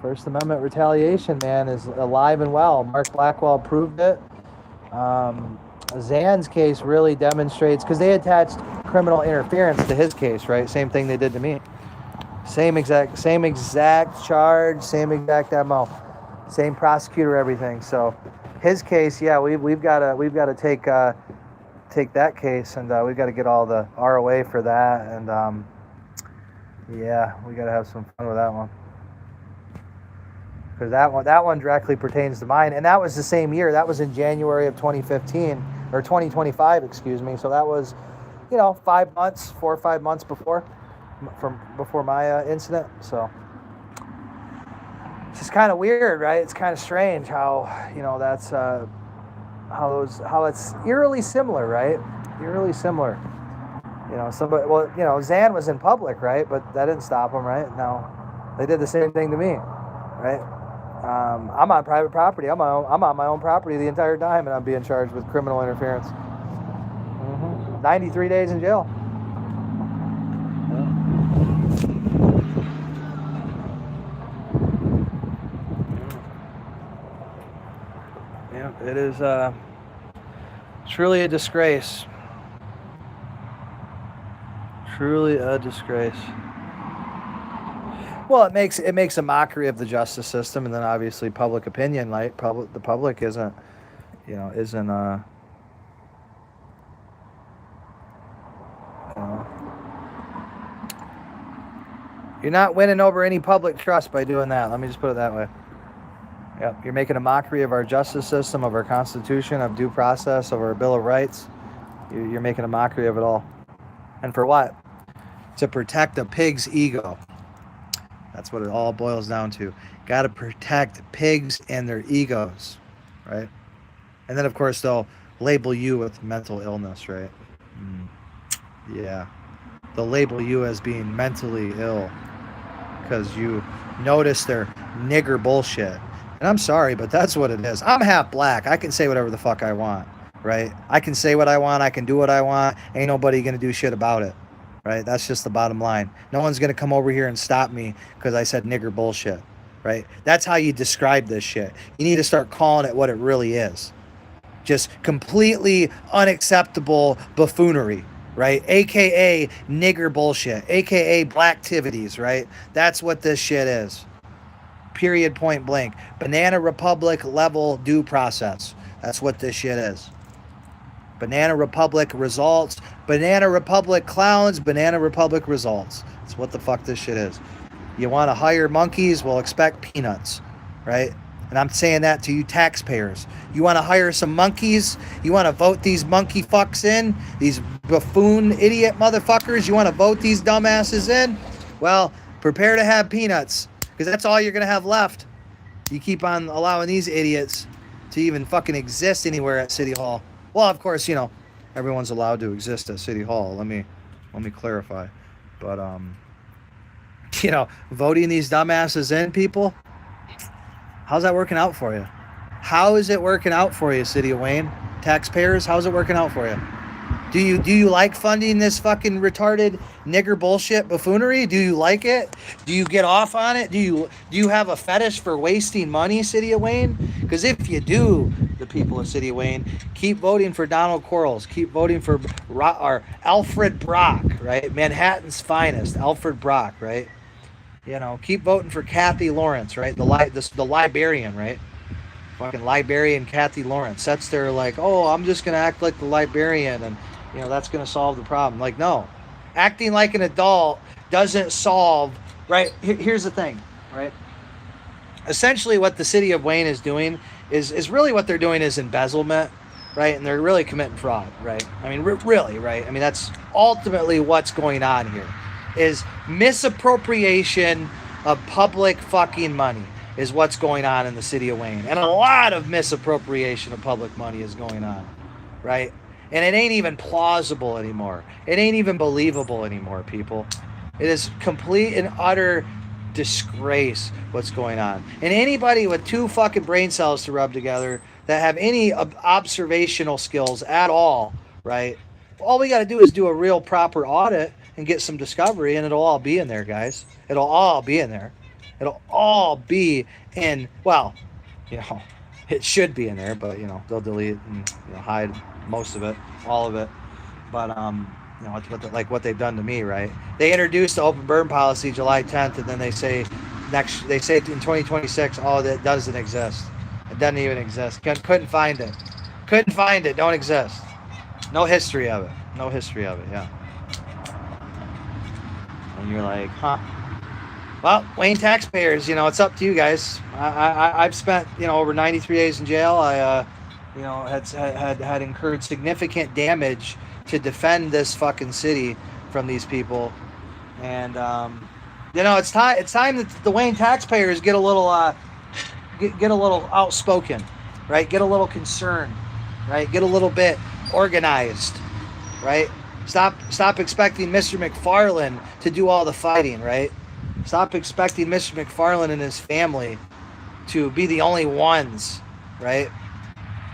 First Amendment retaliation, man, is alive and well. Mark Blackwell proved it. Zan's case really demonstrates, because they attached criminal interference to his case, right? Same thing they did to me. Same exact charge, same exact MO, same prosecutor, everything. So his case, yeah, we've got to take that case, and we've got to get all the ROA for that, and yeah, we got to have some fun with that one. Because that one directly pertains to mine, and that was the same year. That was in January of 2015 or 2025, excuse me. So that was, 4 or 5 months before my incident. So it's just kind of weird, right? It's kind of strange how that's how it's eerily similar, right? Eerily similar. Zan was in public, right? But that didn't stop him, right? No, they did the same thing to me, right? I'm on private property. I'm on my own property the entire time, and I'm being charged with criminal interference. 93 days in jail. Yeah, it is truly a disgrace. Truly a disgrace. Well, it makes a mockery of the justice system, and then obviously public opinion, like the public isn't you're not winning over any public trust by doing that. Let me just put it that way. Yep, you're making a mockery of our justice system, of our Constitution, of due process, of our Bill of Rights. You're making a mockery of it all. And for what? To protect a pig's ego. That's what it all boils down to. Got to protect pigs and their egos, right? And then, of course, they'll label you with mental illness, right? Yeah. They'll label you as being mentally ill because you notice their nigger bullshit. And I'm sorry, but that's what it is. I'm half black. I can say whatever the fuck I want, right? I can say what I want. I can do what I want. Ain't nobody going to do shit about it. Right? That's just the bottom line. No one's going to come over here and stop me because I said nigger bullshit, right? That's how you describe this shit. You need to start calling it what it really is. Just completely unacceptable buffoonery, right? AKA nigger bullshit, AKA blacktivities, right? That's what this shit is. Period, point blank. Banana Republic level due process. That's what this shit is. Banana Republic results. Banana Republic clowns. Banana Republic results. That's what the fuck this shit is. You want to hire monkeys? Well, expect peanuts, right? And I'm saying that to you taxpayers. You want to hire some monkeys? You want to vote these monkey fucks in? These buffoon idiot motherfuckers? You want to vote these dumbasses in? Well, prepare to have peanuts, because that's all you're going to have left. You keep on allowing these idiots to even fucking exist anywhere at City Hall. Well, of course, you know, everyone's allowed to exist at City Hall. Let me clarify. But you know, voting these dumbasses in, people, how's that working out for you? How is it working out for you, City of Wayne? Taxpayers, how's it working out for you? Do you like funding this fucking retarded nigger bullshit buffoonery? Do you like it? Do you get off on it? Do you have a fetish for wasting money, City of Wayne? Because if you do, the people of City of Wayne, keep voting for Donald Quarles. Keep voting for Alfred Brock, right? Manhattan's finest, Alfred Brock, right? You know, keep voting for Kathy Lawrence, right? The librarian, right? Fucking librarian Kathy Lawrence. That's their like, oh, I'm just gonna act like the librarian, and you know that's gonna solve the problem. Like, no, acting like an adult doesn't solve. Right? Here's the thing, right? Essentially, what the City of Wayne is doing is really what they're doing is embezzlement, right? And they're really committing fraud, right? I mean, really, right? I mean, that's ultimately what's going on here, is misappropriation of public fucking money is what's going on in the City of Wayne. And a lot of misappropriation of public money is going on, right? And it ain't even plausible anymore. It ain't even believable anymore, people. It is complete and utter disgrace what's going on. And anybody with two fucking brain cells to rub together that have any observational skills at all, right? All we got to do is do a real proper audit and get some discovery, and it'll all be in there, guys. It'll all be in there. It'll all be in, well, you know, it should be in there, but, you know, they'll delete and, you know, hide most of it, all of it. But, you know, like what they've done to me, right? They introduced the open burn policy July 10th, and then they say in 2026, oh, that doesn't exist. It doesn't even exist. Couldn't find it. Couldn't find it. Don't exist. No history of it. No history of it, yeah. And you're like, huh? Well, Wayne taxpayers, you know, it's up to you guys. I've spent, you know, over 93 days in jail. I, you know, had incurred significant damage to defend this fucking city from these people, and you know, it's time that the Wayne taxpayers get a little get a little outspoken, right? Get a little concerned, right? Get a little bit organized, right? Stop expecting Mr. McFarlin to do all the fighting, right? Stop expecting Mr. McFarlin and his family to be the only ones, right?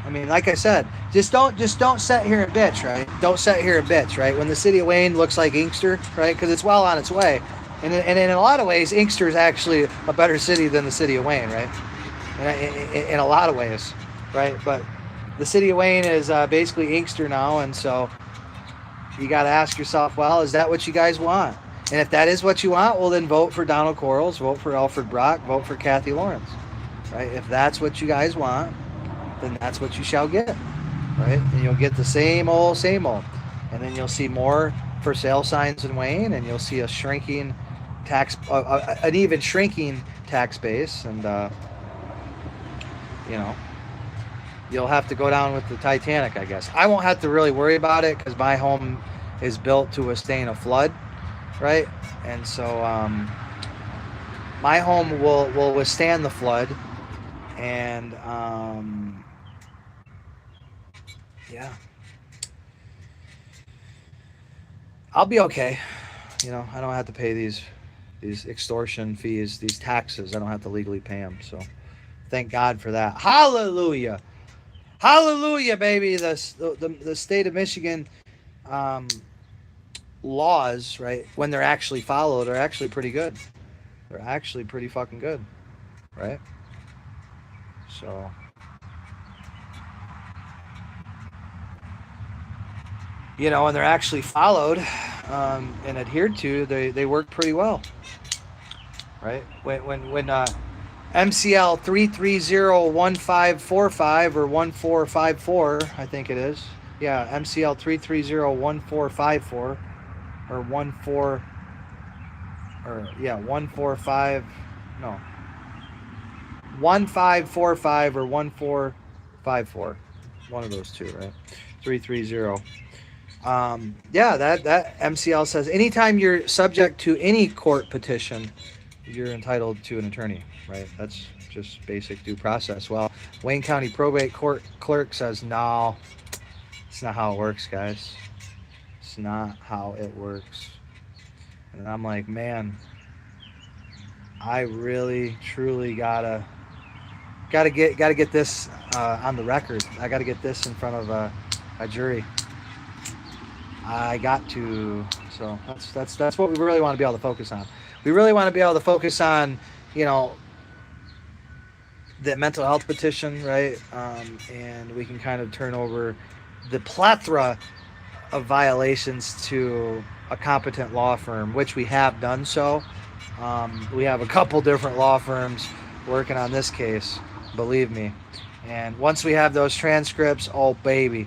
I mean, like I said, just don't sit here and bitch, right? Don't sit here and bitch, right? When the City of Wayne looks like Inkster, right? Because it's well on its way, and in a lot of ways, Inkster is actually a better city than the City of Wayne, right? In a lot of ways, right? But the City of Wayne is basically Inkster now, and so you got to ask yourself, well, is that what you guys want? And if that is what you want, well, then vote for Donald Quarles, vote for Alfred Brock, vote for Kathy Lawrence, right? If that's what you guys want, then that's what you shall get, right? And you'll get the same old. And then you'll see more for sale signs in Wayne, and you'll see a shrinking an even shrinking tax base, and, you know, you'll have to go down with the Titanic, I guess. I won't have to really worry about it because my home is built to withstand a flood, right? And so my home will withstand the flood, and yeah, I'll be okay. You know, I don't have to pay these extortion fees, these taxes. I don't have to legally pay them. So thank God for that. Hallelujah. Hallelujah, baby. The state of Michigan laws, right, when they're actually followed, are actually pretty good. They're actually pretty fucking good, right? So you know, when they're actually followed and adhered to, they work pretty well, right? When MCL 3301545 or 1454, I think it is. Yeah, MCL 3301454 or 145. No. 1545 or 1454. One of those two, right? 330. Yeah, that MCL says anytime you're subject to any court petition, you're entitled to an attorney, right? That's just basic due process. Well, Wayne County Probate Court clerk says, no, it's not how it works, guys. It's not how it works. And I'm like, man, I really, truly gotta get this on the record. I gotta get this in front of a jury. I got to. So that's what we really want to be able to focus on. We really want to be able to focus on, you know, the mental health petition, right? And we can kind of turn over the plethora of violations to a competent law firm, which we have done so. We have a couple different law firms working on this case, believe me. And once we have those transcripts, oh baby,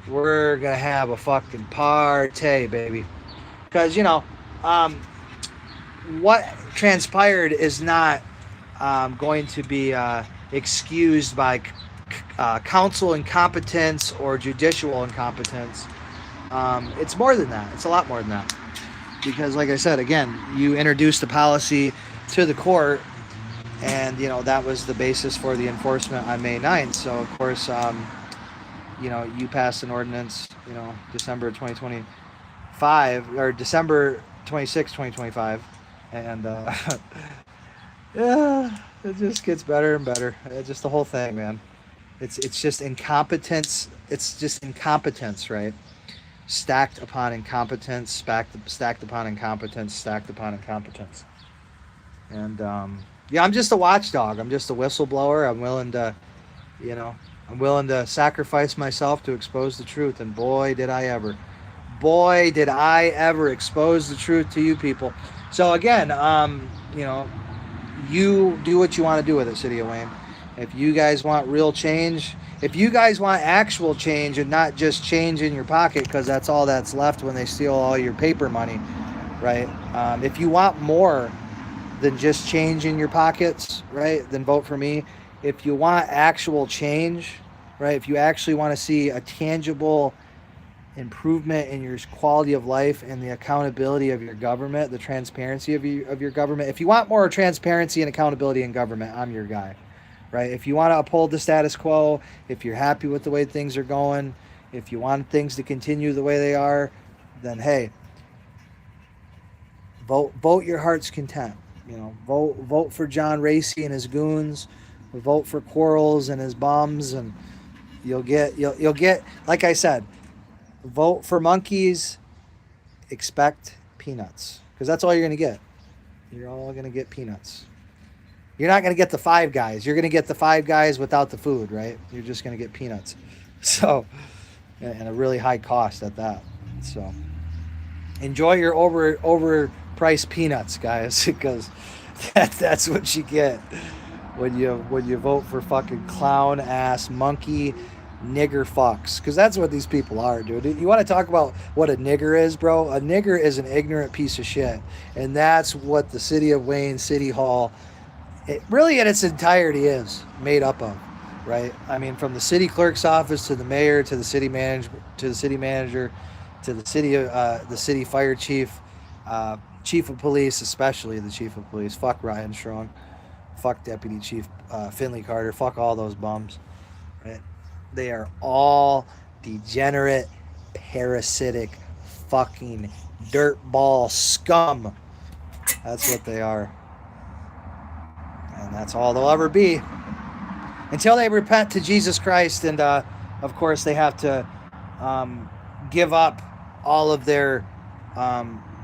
we're gonna have a fucking party, baby. Because, you know, what transpired is not going to be excused by counsel incompetence or judicial incompetence. It's more than that. It's a lot more than that. Because, like I said, again, you introduced the policy to the court, and, you know, that was the basis for the enforcement on May 9th. So, of course, you know, you passed an ordinance, you know, December 2025, or December 26, 2025, and yeah, it just gets better and better. It's just the whole thing, man. It's just incompetence. It's just incompetence, right? Stacked upon incompetence, stacked upon incompetence, stacked upon incompetence. And yeah, I'm just a watchdog. I'm just a whistleblower. I'm willing to sacrifice myself to expose the truth. And boy, did I ever expose the truth to you people. So again, you know, you do what you want to do with it, City of Wayne. If you guys want real change, if you guys want actual change and not just change in your pocket, because that's all that's left when they steal all your paper money, right? If you want more than just change in your pockets, right, then vote for me. If you want actual change, right, if you actually want to see a tangible improvement in your quality of life and the accountability of your government, the transparency of your government, if you want more transparency and accountability in government, I'm your guy, right? If you want to uphold the status quo, if you're happy with the way things are going, if you want things to continue the way they are, then hey, vote your heart's content. You know, vote for John Racy and his goons. Vote for Quarles and his bums, and you'll get, like I said, vote for monkeys, expect peanuts, because that's all you're going to get. You're all going to get peanuts. You're not going to get the Five Guys. You're going to get the Five Guys without the food, right? You're just going to get peanuts. So, and a really high cost at that. So, enjoy your overpriced peanuts, guys, because that's what you get when you vote for fucking clown ass monkey nigger fucks, because that's what these people are, dude. You want to talk about what a nigger is, bro? A nigger is an ignorant piece of shit, and that's what the City of Wayne City Hall, it really in its entirety is made up of, right? I mean, from the city clerk's office to the mayor to the city manager to the city fire chief, chief of police, especially the chief of police. Fuck Ryan Strong. Fuck Deputy Chief Finley Carter. Fuck all those bums. Right? They are all degenerate, parasitic, fucking dirtball scum. That's what they are. And that's all they'll ever be. Until they repent to Jesus Christ, and of course they have to give up all of their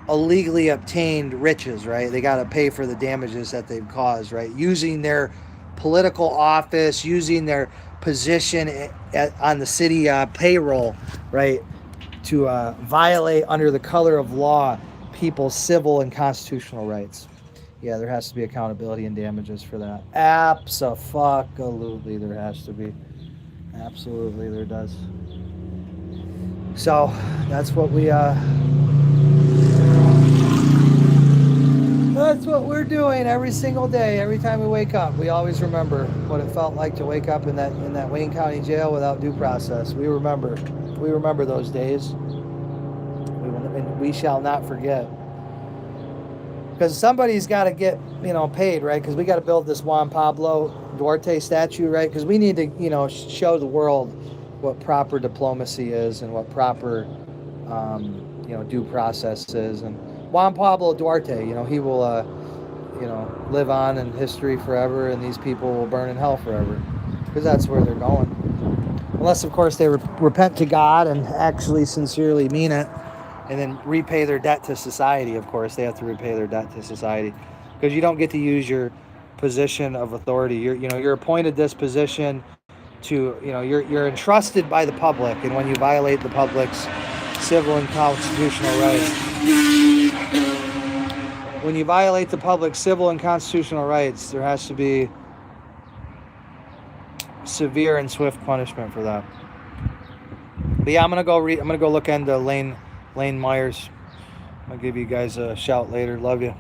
illegally obtained riches, right? They got to pay for the damages that they've caused, right? Using their political office, using their position on the city payroll, right, to violate under the color of law people's civil and constitutional rights. Yeah, there has to be accountability and damages for that. Abso-fuck-a-lutely there has to be. Absolutely there does. So, that's what we that's what we're doing every single day. Every time we wake up, we always remember what it felt like to wake up in that Wayne County jail without due process. We remember those days. And we shall not forget. Because somebody's got to get, paid, right? Because we got to build this Juan Pablo Duarte statue, right? Because we need to, show the world what proper diplomacy is and what proper, due process is. And Juan Pablo Duarte, he will, live on in history forever, and these people will burn in hell forever, because that's where they're going. Unless, of course, they repent to God and actually sincerely mean it, and then repay their debt to society. Of course, they have to repay their debt to society, because you don't get to use your position of authority. You're appointed this position to, you're entrusted by the public, and when you violate the public's civil and constitutional rights, there has to be severe and swift punishment for that. But yeah, I'm gonna go look into Lane Myers. I'll give you guys a shout later. Love you.